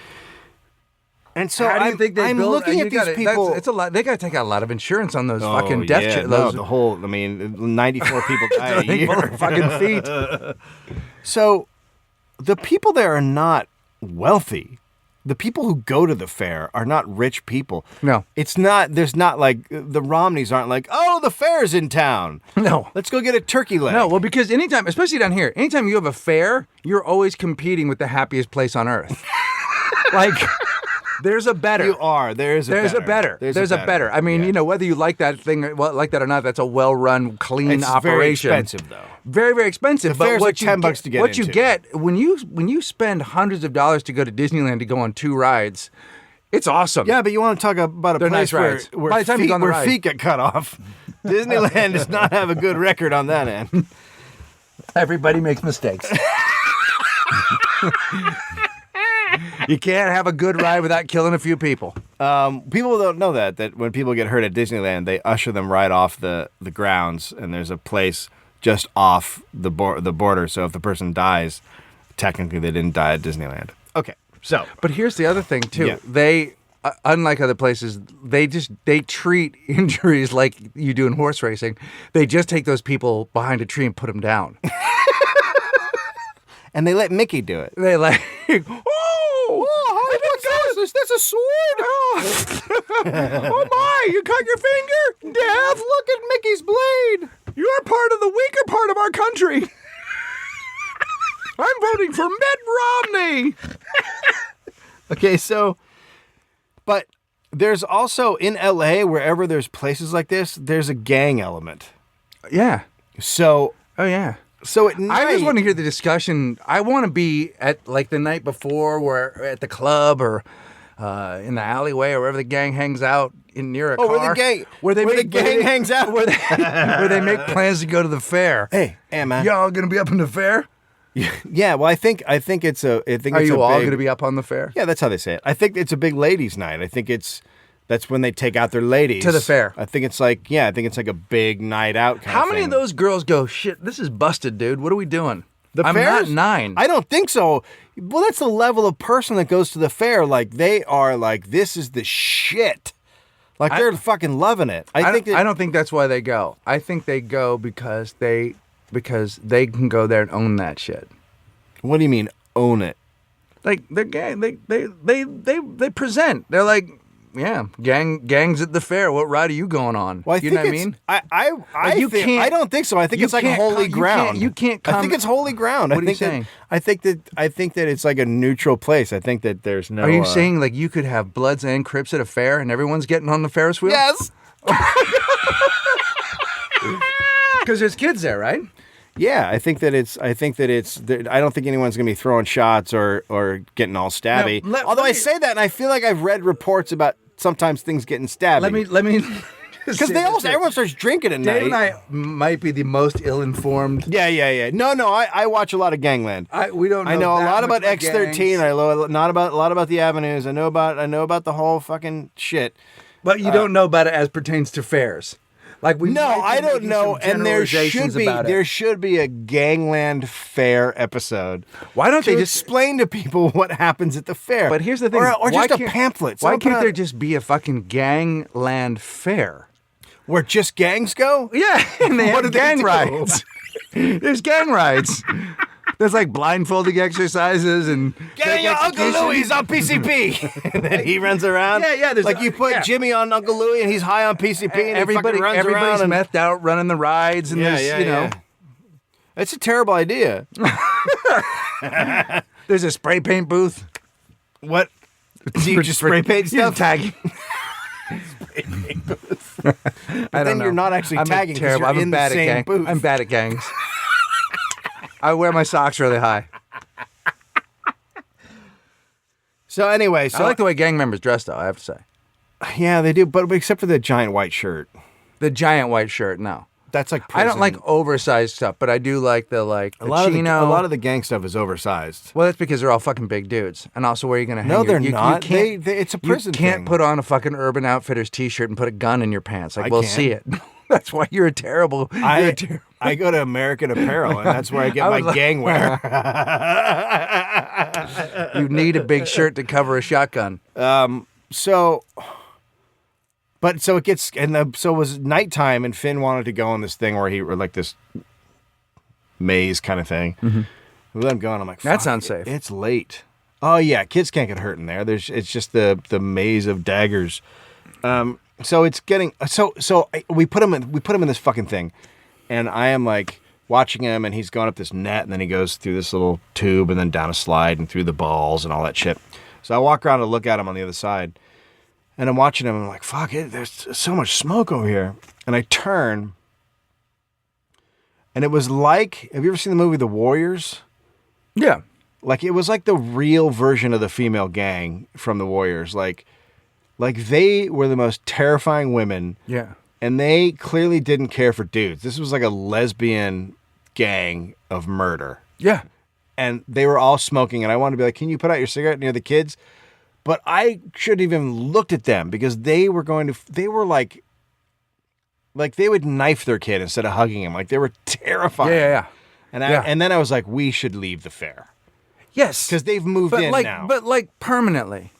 And so How do you I'm, think they I'm build? looking you at these gotta- people. It's a lot. They got to take out a lot of insurance on those Oh, fucking death. yeah, no, the whole. I mean, 94 people die a Full year. of fucking feet. So the people there are not wealthy. The people who go to the fair are not rich people. No. It's not, there's not like, the Romneys aren't like, oh, the fair's in town. No. Let's go get a turkey leg. No, well, because anytime, especially down here, anytime you have a fair, you're always competing with the happiest place on earth. Like, there's a better. You are. There's a better. There's a better. I mean, Yeah. you know, whether you like that thing, like that or not, that's a well-run, clean It's operation. very expensive, though. Very, very expensive. The fair's but like $10 to get What you into. get when you spend hundreds of dollars to go to Disneyland to go on 2 rides, it's awesome. Yeah, but you want to talk about a They're place nice rides. where By the time you feet, go on the where ride. feet get cut off. Disneyland does not have a good record on that end. Everybody makes mistakes. You can't have a good ride without killing a few people. People don't know that when people get hurt at Disneyland, they usher them right off the grounds, and there's a place just off the border. So if the person dies, technically they didn't die at Disneyland. Okay, so But here's the other thing too. Yeah. They, unlike other places, they treat injuries like you do in horse racing. They just take those people behind a tree and put them down. and they let Mickey do it. They like, oh, That's a sword. oh my! You cut your finger, Death. Look at Mickey's blade. You're part of the weaker part of our country. I'm voting for Mitt Romney. Okay, so, but there's also in LA, wherever there's places like this, there's a gang element. Yeah. So Oh yeah. at night, I just want to hear the discussion. I want to be at like the night before, where at the club or in the alleyway or wherever the gang hangs out near a car. where the gang, where the gang hangs out. where they make plans to go to the fair. Hey, man. Y'all gonna be up in the fair? Yeah, well, I think it's a. I think Are it's you a all big, gonna be up on the fair? Yeah, that's how they say it. I think it's a big ladies' night. I think that's when they take out their ladies To the fair. I think it's like a big night out. Kind How of many thing. of those girls go, shit, this is busted, dude. What are we doing? The I'm fairs? not 9. I don't think so. Well, that's the level of person that goes to the fair. Like they are like, this is the shit. Like they're fucking loving it. I don't think that's why they go. I think they go because they can go there and own that shit. What do you mean own it? Like they're gang. They present. They're like, yeah, gangs at the fair. What ride are you going on? Well, I you think know what I it's- mean? I think I don't think so. I think you it's like can't holy you ground. can't- you can't I come- think it's holy ground. What are you saying? I think that it's like a neutral place. I think that there's no. Are you saying like you could have Bloods and Crips at a fair and everyone's getting on the Ferris wheel? yes? Because there's kids there, right? Yeah, I think that it's. I don't think anyone's gonna be throwing shots or getting all stabby. Now, Although let I me- say that, and I feel like I've read reports about sometimes things getting stabby. Let me. because everyone starts drinking at night. Dave and I might be the most ill-informed. Yeah. No, I watch a lot of Gangland. We don't. I know a that lot much about X13. gangs. I know a lot about the avenues. I know about the whole fucking shit. But you don't know about it as pertains to fairs. Like we No, might be I don't making know. some And there generalizations about it. should be a Gangland Fair episode. Why don't they to just- explain to people what happens at the fair? But here's the thing. or why just a can't- pamphlet. Why Someone can't put there out- just be a fucking gangland fair? where just gangs go? Yeah, and they What have do they gang do? rides. There's gang rides. There's like blindfolding exercises and Get in your Uncle execution. Louie's on PCP. And then he runs around. Yeah, there's- like you put yeah. Jimmy on Uncle Louie and he's high on PCP and Everybody, he fucking runs everybody's around. And, methed out running the rides, and there's you know, It's a terrible idea. there's a spray paint booth. What? Do you just spray paint You're stuff? tagging. But I don't then know. you're not actually I'm tagging because terrible. you're I'm in the bad at same gang. booth. I'm bad at gangs. I wear my socks really high. So anyway, I like the way gang members dress, though. I have to say, yeah, they do, but except for the giant white shirt. the giant white shirt. No, That's like I don't prison. like oversized stuff, but I do like the chino. a lot of the gang stuff is oversized. Well, that's because they're all fucking big dudes. And also, where are you going to hang No, your- they're you not. can't, It's a prison You can't thing. put on a fucking Urban Outfitters t-shirt and put a gun in your pants. Like, I we'll can. see it. That's why you're a terrible. You're a ter- I go to American Apparel, and that's where I get I my was like- gang wear. you need a big shirt to cover a shotgun. So it gets, so it was nighttime, and Finn wanted to go on this thing or like this maze kind of thing. Mm-hmm. We let him go, and I'm like, That "Fuck, sounds safe." It's late. Oh yeah, kids can't get hurt in there. It's just the maze of daggers. So it's getting we put him in this fucking thing, and I am like watching him, and he's going up this net, and then he goes through this little tube, and then down a slide, and through the balls, and all that shit. So I walk around to look at him on the other side, and I'm watching him, and I'm like, fuck it, there's so much smoke over here. And I turn, and it was like, have you ever seen the movie The Warriors? Yeah. Like, it was like the real version of the female gang from The Warriors. Like they were the most terrifying women, Yeah. and they clearly didn't care for dudes. This was like a lesbian gang of murder. Yeah. And they were all smoking, and I wanted to be like, can you put out your cigarette near the kids? But I shouldn't even looked at them because they were like they would knife their kid instead of hugging him. Like, they were terrifying. Yeah. And then I was like, we should leave the fair Yes. because they've moved but in like, now. But like permanently.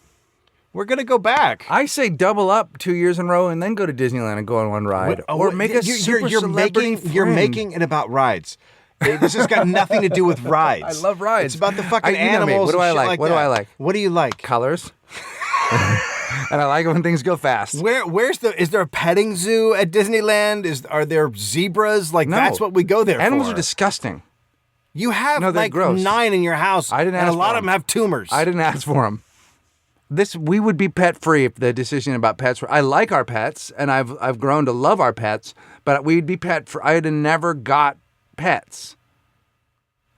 We're going to go back. I say double up 2 years in a row and then go to Disneyland and go on one ride. or make a super celebrity you're friend. making it about rides. This has got nothing to do with rides. I love rides. It's about the fucking you know me. animals. What do and I shit like? What do that. I like? What do you like? Colors. And I like it when things go fast. Is there a petting zoo at Disneyland? Are there zebras? Like, No. that's what we go there Animals for. are disgusting. You have No, they're like gross. 9 in your house. I didn't and ask a lot for of them them. have tumors. I didn't ask for them. We would be pet free if the decision about pets were. I like our pets, and I've grown to love our pets, but we'd be pet free. I'd have never got pets.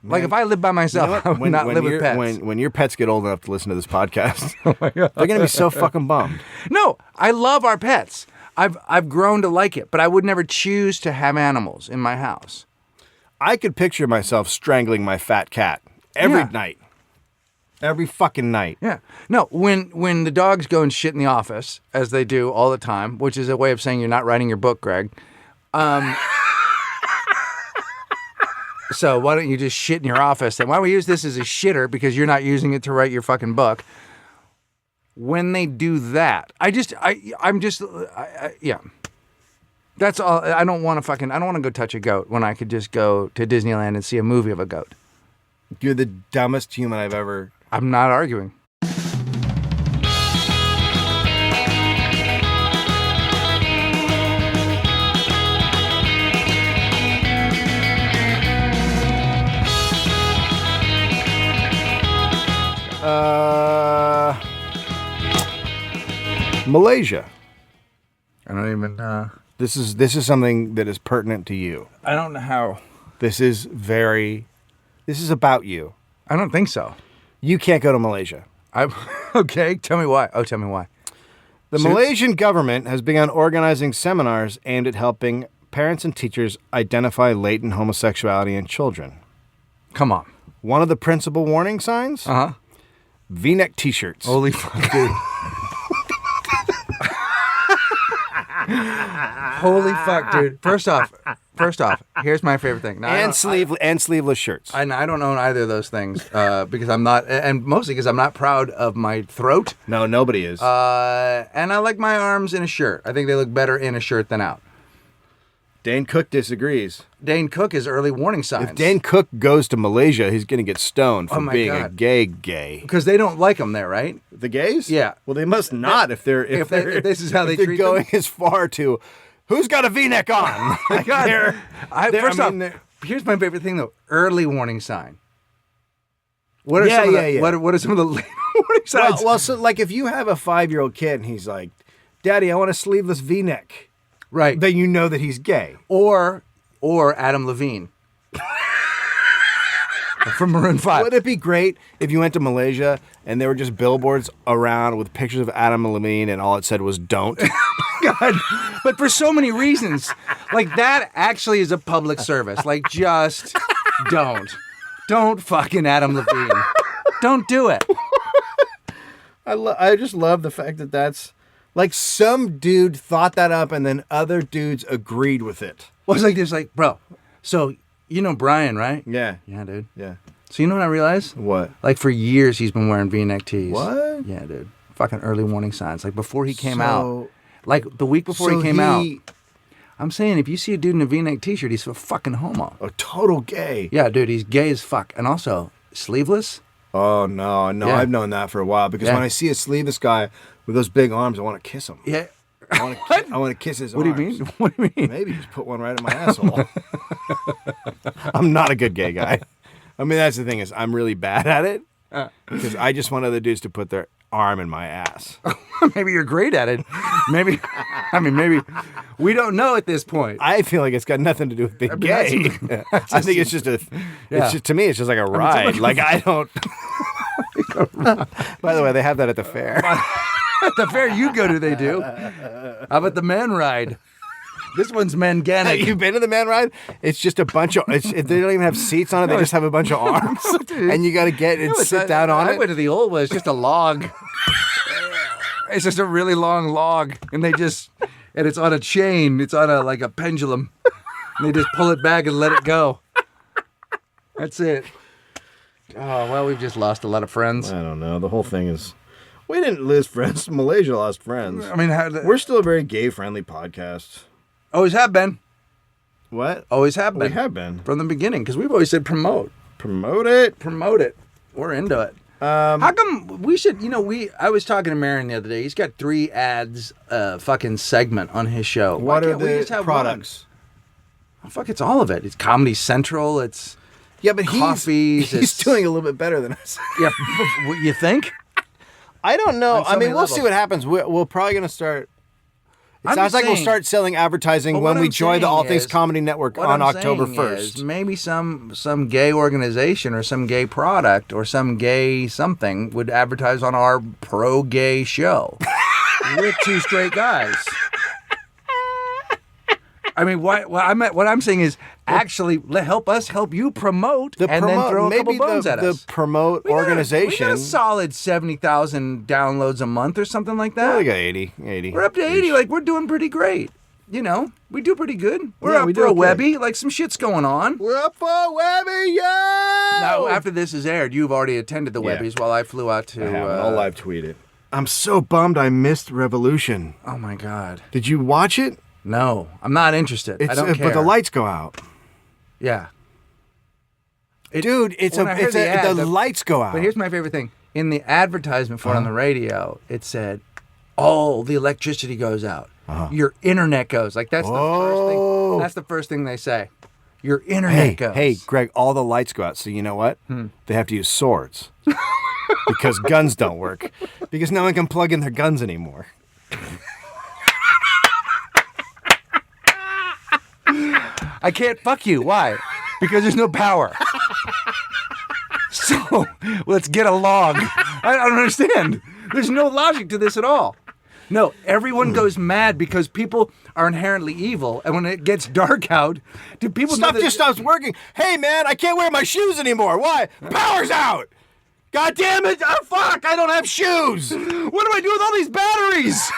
Like, if I lived by myself, I would not live with pets. When your pets get old enough to listen to this podcast, they're going to be so fucking bummed. No, I love our pets. I've grown to like it, but I would never choose to have animals in my house. I could picture myself strangling my fat cat every Yeah. night. Every fucking night. Yeah. No, when the dogs go and shit in the office, as they do all the time, which is a way of saying you're not writing your book, Greg. So why don't you just shit in your office? And why don't we use this as a shitter because you're not using it to write your fucking book? When they do that, yeah. That's all. I don't want to go touch a goat when I could just go to Disneyland and see a movie of a goat. You're the dumbest human I've ever. I'm not arguing. Malaysia. I don't even. This is something that is pertinent to you. I don't know how. This is about you. I don't think so. You can't go to Malaysia. Okay. Tell me why. Oh, tell me why. The Malaysian government has begun organizing seminars aimed at helping parents and teachers identify latent homosexuality in children. Come on. One of the principal warning signs? V-neck t-shirts. Holy fuck, dude. Holy fuck, dude. First off, here's my favorite thing. Now, And sleeveless shirts. I don't own either of those things because I'm not, and mostly because I'm not proud of my throat. No, nobody is. And I like my arms in a shirt. I think they look better in a shirt than out. Dane Cook disagrees. Dane Cook is early warning signs. If Dane Cook goes to Malaysia, he's going to get stoned for my being a God. gay. Because they don't like him there, right? The gays? Yeah. Well, they must not if they're If this is how they they're treat going as far to who's got a V-neck on. Like, God. they're- First I mean, off, here's my favorite thing though: early warning sign. What are Yeah, some of yeah, the, yeah. What are some of the late warning signs? well, so like if you have a 5-year-old kid and he's like, "Daddy, I want a sleeveless V-neck," right. then you know that he's gay. Or Adam Levine from Maroon 5. Would it be great if you went to Malaysia and there were just billboards around with pictures of Adam Levine and all it said was "don't"? God. But for so many reasons. Like that actually is a public service. Like just don't fucking Adam Levine. Don't do it. I just love the fact that that's like some dude thought that up and then other dudes agreed with it. Well, it's like this, like, bro. So you know Brian, right? Yeah. Yeah, dude. Yeah. So you know what I realized? What? Like for years he's been wearing V-neck tees. What? Yeah, dude. Fucking early warning signs. Like before he came So- out. Like the week before So he came out. I'm saying if you see a dude in a V-neck t-shirt, he's a fucking homo. a total gay. Yeah, dude, he's gay as fuck. And also, sleeveless? Oh no, Yeah. I've known that for a while because Yeah. when I see a sleeveless guy with those big arms, I want to kiss him. Yeah. I want to kiss his What do arms. you mean? What do you mean? Maybe just put one right in my asshole. I'm not a good gay guy. I mean, that's the thing is I'm really bad at it because I just want other dudes to put their arm in my ass. Maybe you're great at it. Maybe, maybe we don't know at this point. I feel like it's got nothing to do with being gay. I think it's just Yeah. it's just, to me, it's just like a ride. Like I don't. By the way, they have that at the fair. At the fair you go to, they do. How about the man ride? This one's Manganic. You've been to the man ride? It's just a bunch of. They don't even have seats on it. They just have a bunch of arms, and you got to get and sit down on I it. went to the old one. It's just a log. It's just a really long log, and it's on a chain. It's on like a pendulum. And they just pull it back and let it go. That's it. Oh well, we've just lost a lot of friends. I don't know. The whole thing is. We didn't lose friends. Malaysia lost friends. I mean, We're still a very gay-friendly podcast. always have been. What? Always have been. We have been. From the beginning, because we've always said promote. Promote it. Promote it. We're into it. How come we should, I was talking to Marin the other day. He's got 3 ads, fucking segment on his show. Why What are can't we just the have products? one? Oh, fuck, it's all of it. It's Comedy Central. It's, Yeah, but Coffees, he's it's- doing a little bit better than us. yeah, what you think? I don't know. On so I mean, many we'll levels. see what happens. We're probably going to start. It I'm sounds like we'll saying- start selling advertising But when what we I'm join the saying All Things is- Comedy Network What on I'm October saying 1st. is maybe some gay organization or some gay product or some gay something would advertise on our pro-gay show with 2 straight guys. I mean, what I'm saying is actually help us help you promote and then throw a couple maybe bones at the us. promote We got organization. a solid 70,000 downloads a month or something like Well, that. we got 80. We're up to 80. Like, we're doing pretty great. We do pretty good. We're Yeah, up we for do a okay. Webby. Like, some shit's going on. We're up for Webby, yo! Now, after this is aired, you've already attended the Yeah. Webbies while I flew out to. I'll live tweet it. I'm so bummed I missed Revolution. Oh my God! Did you watch it? No, I'm not interested. I don't care. But the lights go out. Yeah. Dude, when I heard the ad, the lights go out. But here's my favorite thing: in the advertisement for it on the radio, it said, "Oh, the electricity goes out. Your internet goes." Like that's the first Oh. thing. That's the first thing they say. Your internet goes. Hey, Greg, all the lights go out. So you know what? They have to use swords. Because guns don't work. Because no one can plug in their guns anymore. I can't fuck you. Why? Because there's no power. So let's get a log. I don't understand. There's no logic to this at all. No, everyone goes mad because people are inherently evil, and when it gets dark out, do people know Stuff that- just stops working. Hey, man, I can't wear my shoes anymore. Why? Power's out. God damn it. Oh, fuck. I don't have shoes. What do I do with all these batteries?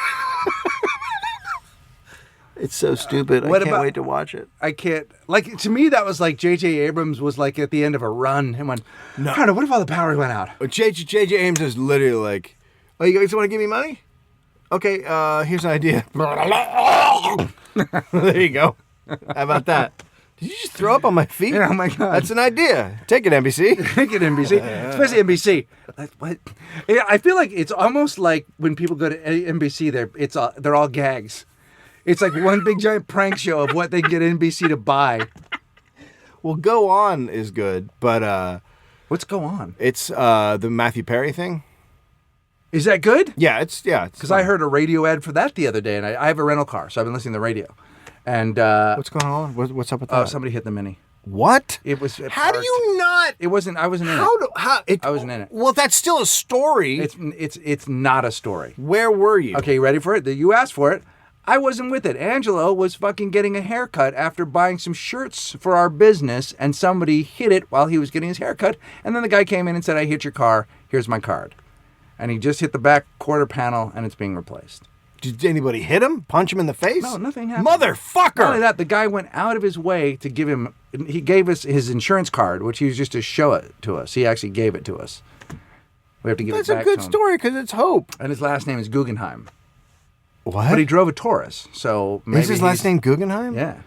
It's so stupid. What I can't about- wait to watch it. I can't, like, to me, that was like J.J. Abrams was like at the end of a run and went, no, what if all the power went out? But J.J. Ames is literally like, oh, you guys want to give me money? Okay, here's an idea. There you go. How about that? Did you just throw up on my feet? Oh my God. That's an idea. Take it, NBC. Take it, NBC. Especially NBC. What? Yeah, I feel like it's almost like when people go to NBC, they're all gags. It's like one big giant prank show of what they can get NBC to buy. Well, Go On is good, but What's going on? it's the Matthew Perry thing. Is that good? Yeah, it's Because I heard a radio ad for that the other day, and I have a rental car, so I've been listening to the radio. And What's going on? What's up with that? somebody hit the Mini. What? It was. How do you not? It wasn't. I wasn't in it. I wasn't in it. Well, that's still a story. It's not a story. Where were you? Okay, you ready for it? You asked for it. I wasn't with it. Angelo was fucking getting a haircut after buying some shirts for our business, and somebody hit it while he was getting his haircut. And then the guy came in and said, "I hit your car. Here's my card." And he just hit the back quarter panel, and it's being replaced. Did anybody hit him? Punch him in the face? No, nothing happened. Motherfucker! Not only that, the guy went out of his way to give him. He gave us his insurance card, which he was just to show it to us. He actually gave it to us. We have to give That's it a back good to him. story because it's hope. And his last name is Guggenheim. What? But he drove a Taurus, so maybe Is his last name Guggenheim? Yeah,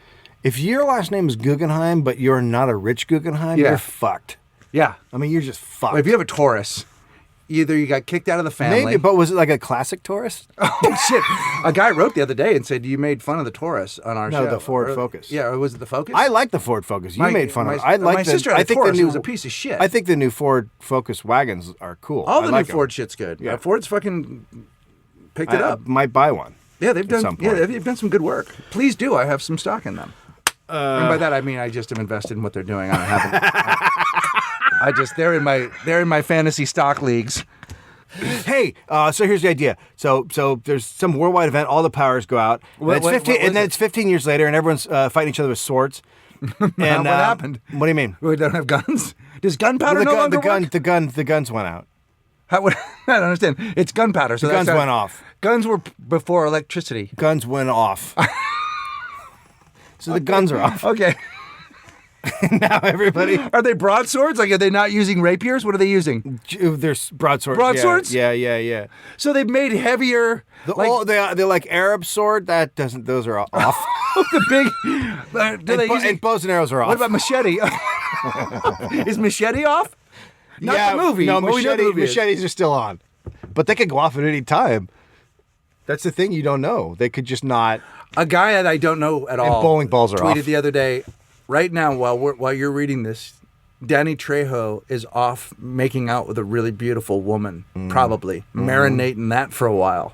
If your last name is Guggenheim, but you're not a rich Guggenheim, Yeah. you're fucked. yeah. I mean, you're just fucked. Well, if you have a Taurus, either you got kicked out of the family. Maybe, but was it like a classic Taurus? Oh shit! A guy wrote the other day and said you made fun of the Taurus on our No, show. the Ford Or- Focus. Yeah, or was it the Focus? I like the Ford Focus. You made fun of it. I like my sister had a Taurus. It was a piece of shit. I think the new Ford Focus wagons are cool. all I the like new 'em. Ford shit's good. Yeah. Ford's fucking picked it I up. might buy one. Yeah, they've done. some Yeah, point. they've done some good work. Please do. I have some stock in them. And by that I mean I just am invested in what they're doing. I don't have. They're in my fantasy stock leagues. Hey, so here's the idea. So there's some worldwide event. All the powers go out. What- and it's what- 15, what was and then it? it's 15 years later, and everyone's fighting each other with swords. And What happened? What do you mean? We don't have guns. Does gunpowder no longer work? the guns went out. How would, I don't understand. It's gunpowder. So The that's guns how- went off. Guns were before electricity. Guns went off. So the guns are off. Okay. Now everybody. Are they broadswords? Like, are they not using rapiers? What are they using? There's broadswords. Broadswords? Yeah. So they've made heavier. They're like Arab sword. That doesn't. Those are off. The big. Do they use? and bows and arrows are off. What about machete? Is machete off? Not the movie. No, Well, we know the movie is. machetes are still on, but they could go off at any time. That's the thing you don't know. They could just not. A guy that I don't know at all. bowling balls are tweeted off. the other day. Right now, while you're reading this, Danny Trejo is off making out with a really beautiful woman, probably marinating that for a while.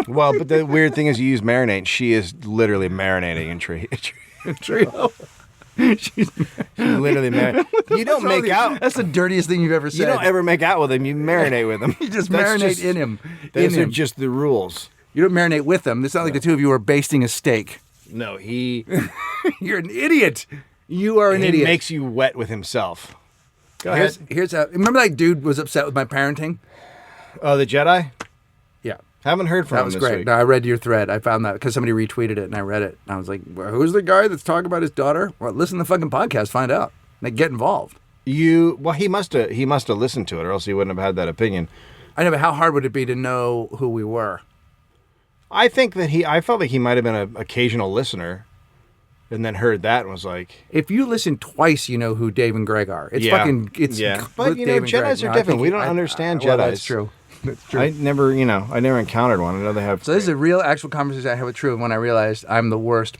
Well, but the weird thing is, you use marinate. She is literally marinating in Trejo. She's literally marinating. You don't What's wrong make with you? out. That's the dirtiest thing you've ever said. You don't ever make out with him. You marinate with him. You just That's marinate in him. Those in are him. just the rules. You don't marinate with them. It's not like the two of you are basting a steak. No, he You're an idiot. You are an idiot. makes you wet with himself. Go here's ahead. here's how. Remember that dude was upset with my parenting? Oh, the Jedi. Yeah. Haven't heard from That him was this great. week. No, I read your thread. I found that because somebody retweeted it and I read it. And I was like, well, who's the guy that's talking about his daughter? Well, listen to the fucking podcast, find out. Like, get involved. Well, he must have listened to it, or else he wouldn't have had that opinion. I know, but how hard would it be to know who we were? I think that I felt like he might have been an occasional listener, and then heard that and was like, If you listen twice, you know who Dave and Greg are. It's Yeah. fucking, it's Yeah. with But, you know, Dave and Greg. Jedis are No, I different. think We don't understand well, that's Jedis. true. That's true. I never encountered one. I know they have So this is a real actual conversation I had with True when I realized I'm the worst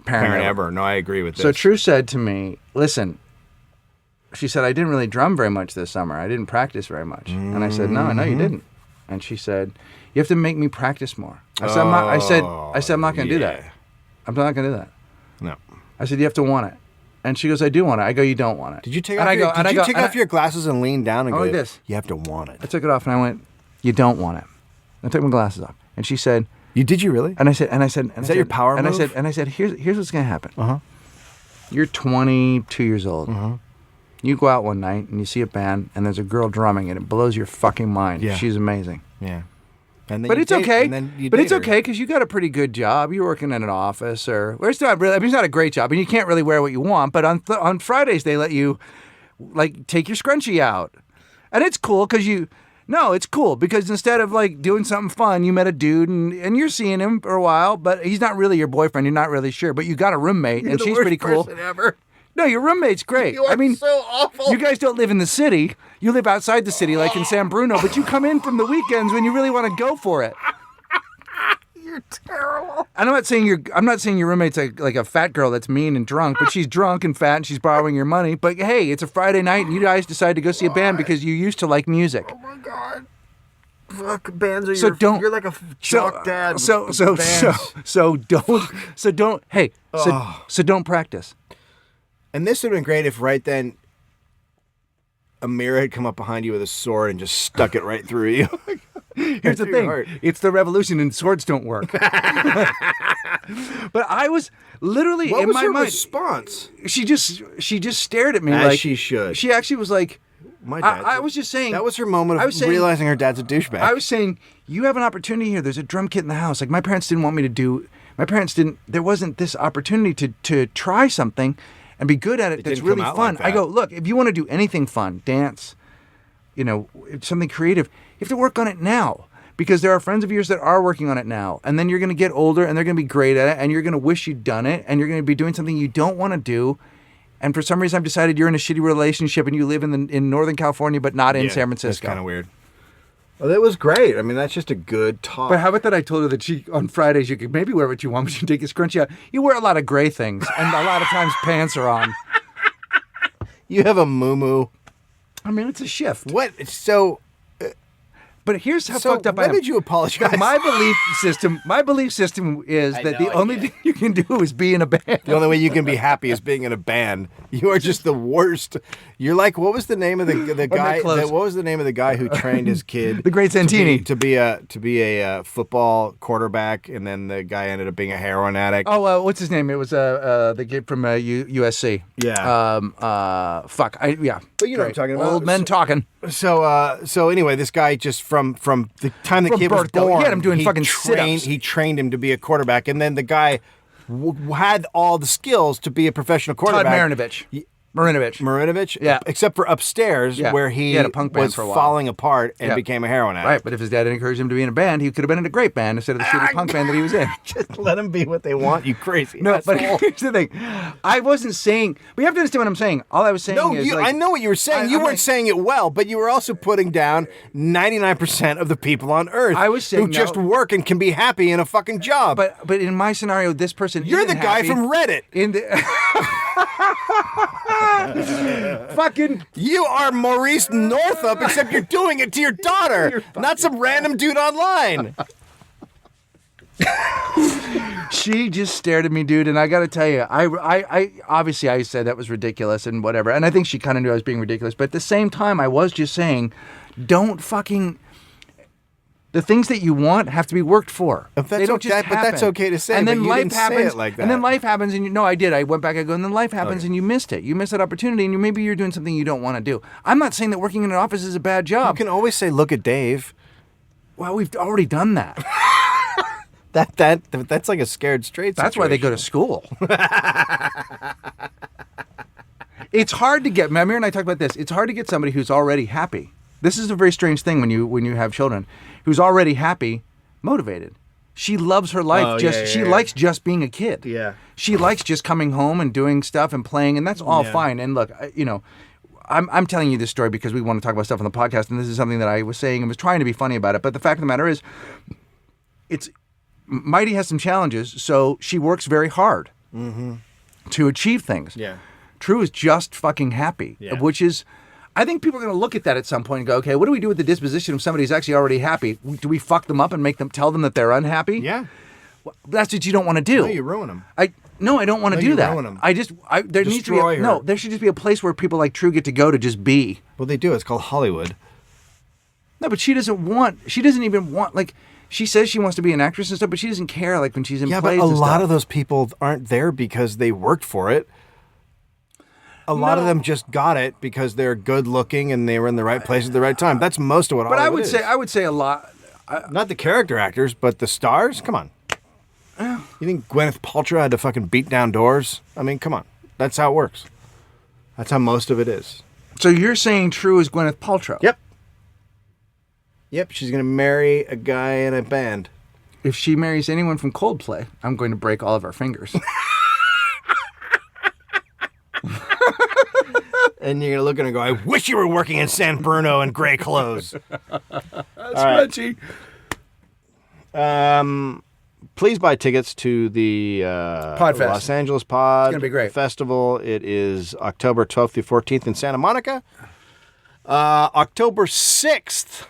parent ever. No, I agree with this. So True said to me, listen, she said, I didn't really drum very much this summer. I didn't practice very much. And I said, no, I know you didn't. And she said, you have to make me practice more. I said, I'm not going to do that. yeah. I'm not going to do that. No. I said, you have to want it. And she goes, I do want it. I go, you don't want it. Did you take And off I go- and I go- take and off I- your glasses and lean down and I go like this. You have to want it. I took it off and I went, you don't want it. I took my glasses off. And she said, Did you really? and I said, Is that your power and move? I said, here's what's going to happen. Uh-huh. You're 22 years old. Mm-hmm. You go out one night and you see a band and there's a girl drumming and it blows your fucking mind. Yeah. She's amazing. Yeah. And then But you it's date- okay. and then you But date it's her. okay because you got a pretty good job. You're working in an office, or well, it's not really. I mean, it's not a great job, and you can't really wear what you want. But on Fridays they let you like take your scrunchie out, and it's cool because you. No, it's cool because instead of like doing something fun, you met a dude and you're seeing him for a while, but he's not really your boyfriend. You're not really sure, but you got a roommate and she's pretty cool. Ever. No, your roommate's great. You are I mean, so awful. you guys don't live in the city. You live outside the city, like in San Bruno, but you come in from the weekends when you really want to go for it. You're terrible. And I'm not saying your roommate's like a fat girl that's mean and drunk, but she's drunk and fat and she's borrowing your money. But hey, it's a Friday night and you guys decide to go see a band because you used to like music. Oh my god. Fuck, bands are So don't. You're like a jock dad. So don't. Hey, so don't practice. And this would have been great if right then Amira had come up behind you with a sword and just stuck it right through you. Here's the thing. It's the revolution and swords don't work. But I was literally What in was my her mind. response? She just stared at me As like she should. She actually was like, My dad's I was just saying. That was her moment I of was saying- realizing her dad's a douchebag. I was saying, you have an opportunity here. There's a drum kit in the house. Like my parents didn't want me to do. My parents didn't. There wasn't this opportunity to try something and be good at it. That's didn't really come out fun. like I that. go, look, if you want to do anything fun, dance, something creative, you have to work on it now. Because there are friends of yours that are working on it now. And then you're going to get older and they're going to be great at it. And you're going to wish you'd done it. And you're going to be doing something you don't want to do. And for some reason, I've decided you're in a shitty relationship and you live in Northern California, but not in San Francisco. That's kind of weird. Well, that was great. I mean, that's just a good talk. But how about that? I told her that on Fridays you could maybe wear what you want, but you take your scrunchie out. You wear a lot of gray things, and a lot of times pants are on. You have a moo-moo. I mean, it's a shift. What? So But here's how So fucked up I when am. did you apologize? My belief system is that the only thing you can do is be in a band. The only way you can be happy is being in a band. You are just the worst. You're like, what was the name of the guy? close. What was the name of the guy who trained his kid? The great Santini. to be a football quarterback, and then the guy ended up being a heroin addict. Oh, what's his name? It was the kid from USC. Yeah. Fuck. But you know what I'm talking about. Old men talking. So anyway, this guy just from the time the From kid was birth, though, born, he had him doing fucking sit-ups. He trained him to be a quarterback, and then the guy had all the skills to be a professional Todd quarterback. Marinovich. Yeah. Yeah. Except for upstairs, Yeah. where He he had a punk band was for a while. falling apart and Yeah. became a heroin addict. Right, but if his dad encouraged him to be in a band, he could have been in a great band instead of the shitty punk band that he was in. Just let them be what they want, you crazy No, but asshole. here's the thing. I wasn't saying. But you have to understand what I'm saying. All I was saying No, is, like, I know what you were saying. You I'm weren't like- saying it well, but you were also putting down 99% of the people on Earth I was saying who just work and can be happy in a fucking job. But in my scenario, this person You're isn't the guy happy. from Reddit. In the fucking. You are Maurice Northup, except you're doing it to your daughter, not some random dude online. She just stared at me, dude, and I got to tell you, I obviously I said that was ridiculous and whatever, and I think she kind of knew I was being ridiculous, but at the same time, I was just saying, don't fucking. The things that you want have to be worked for. If that's they don't okay- just but that's happen. okay to say, And then but you life didn't say happens, it like and then that. life happens, and I did. I went back. I go, and then life happens, and you missed it. You missed that opportunity, and maybe you're doing something you don't want to do. I'm not saying that working in an office is a bad You job. can always say, "Look at Dave." Well, we've already done that. That's like a scared straight. That's why they go to school. It's hard to get. Amir and I talked about this. It's hard to get somebody who's already happy. This is a very strange thing when you have children, who's already happy, motivated. She loves her life. Oh, She yeah. likes just being a kid. Yeah. She likes just coming home and doing stuff and playing, and that's all Yeah. fine. And look, I'm telling you this story because we want to talk about stuff on the podcast, and this is something that I was saying and was trying to be funny about it. But the fact of the matter is, Mighty has some challenges, so she works very hard to achieve things. Yeah. True is just fucking happy, Yeah. which is, I think people are going to look at that at some point and go, okay, what do we do with the disposition of somebody who's actually already happy? Do we fuck them up and tell them that they're unhappy? Yeah. That's what you don't want to do. No, you ruin them. I don't want to No, do you that. ruin 'em. There needs to be Destroy her. there should just be a place where people like True get to go to just be. Well, they do. It's called Hollywood. No, but she doesn't even want, like, she says she wants to be an actress and stuff, but she doesn't care, like, when she's in Yeah, but plays a and lot stuff. of those people aren't there because they worked for it. A lot of them just got it because they're good looking and they were in the right place at the right time. That's most of what But Hollywood is. I would say a lot. Not the character actors, but the stars? Come on. You think Gwyneth Paltrow had to fucking beat down doors? I mean, come on. That's how it works. That's how most of it is. So you're saying True is Gwyneth Paltrow? Yep. Yep, she's going to marry a guy in a band. If she marries anyone from Coldplay, I'm going to break all of our fingers. And you're going to look at her and go, I wish you were working in San Bruno in gray clothes. That's Reggie. Please buy tickets to the Podfest. Los Angeles Pod It's gonna be great. Festival. It is October 12th through 14th in Santa Monica. October 6th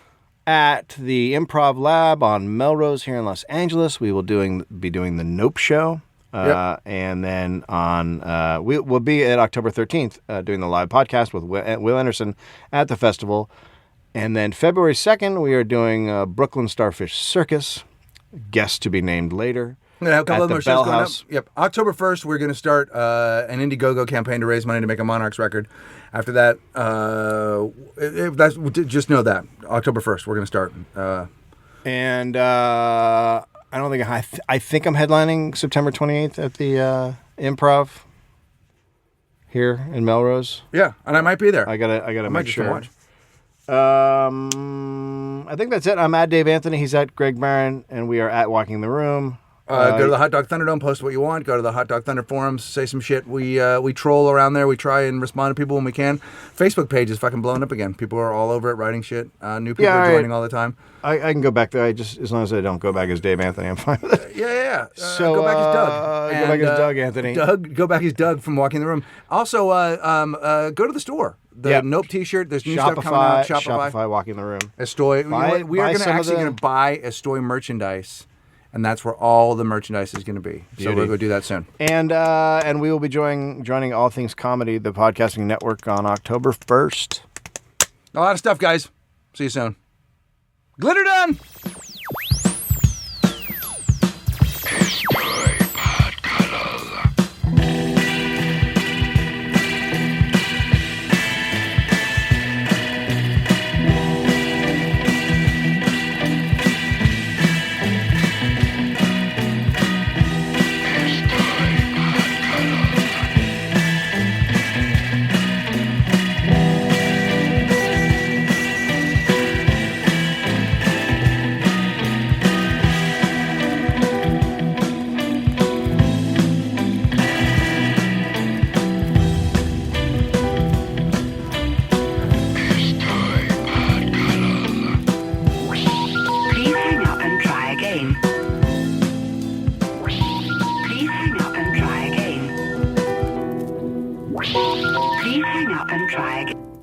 at the Improv Lab on Melrose here in Los Angeles. We will be doing the Nope Show. Yep. And then we'll be at October 13th doing the live podcast with Will Anderson at the festival. And then February 2nd, we are doing Brooklyn Starfish Circus. Guest to be named later. We're gonna have a couple at of the more shows Bell going up. House. Yep. October 1st, we're going to start an Indiegogo campaign to raise money to make a Monarchs record. After that, just know that October 1st, we're going to start. And I don't think I think I'm headlining September 28th at the Improv here in Melrose. Yeah, and I might be there. I gotta might make just come sure. watch. I think that's it. I'm at Dave Anthony. He's at Greg Barron, and we are at Walking the Room. Go to the Hot Dog Thunderdome, post what you want. Go to the Hot Dog Thunder forums, say some shit. We troll around there. We try and respond to people when we can. Facebook page is fucking blowing up again. People are all over it writing shit. New people are joining all the time. I can go back there. As long as I don't go back as Dave Anthony, I'm fine with it. Yeah. So, go back as Doug. go back as Doug, Anthony. Go back as Doug from Walking the Room. Also, go to the store. The Yep. Nope T-shirt. There's new stuff coming out. Shopify, Walking the Room. Estoy. We are actually going to buy Estoy merchandise, and that's where all the merchandise is going to be. So Beauty. we'll go do that soon. And we will be joining All Things Comedy, the podcasting network, on October 1st. A lot of stuff, guys. See you soon. Glitter done. Please hang up and try again.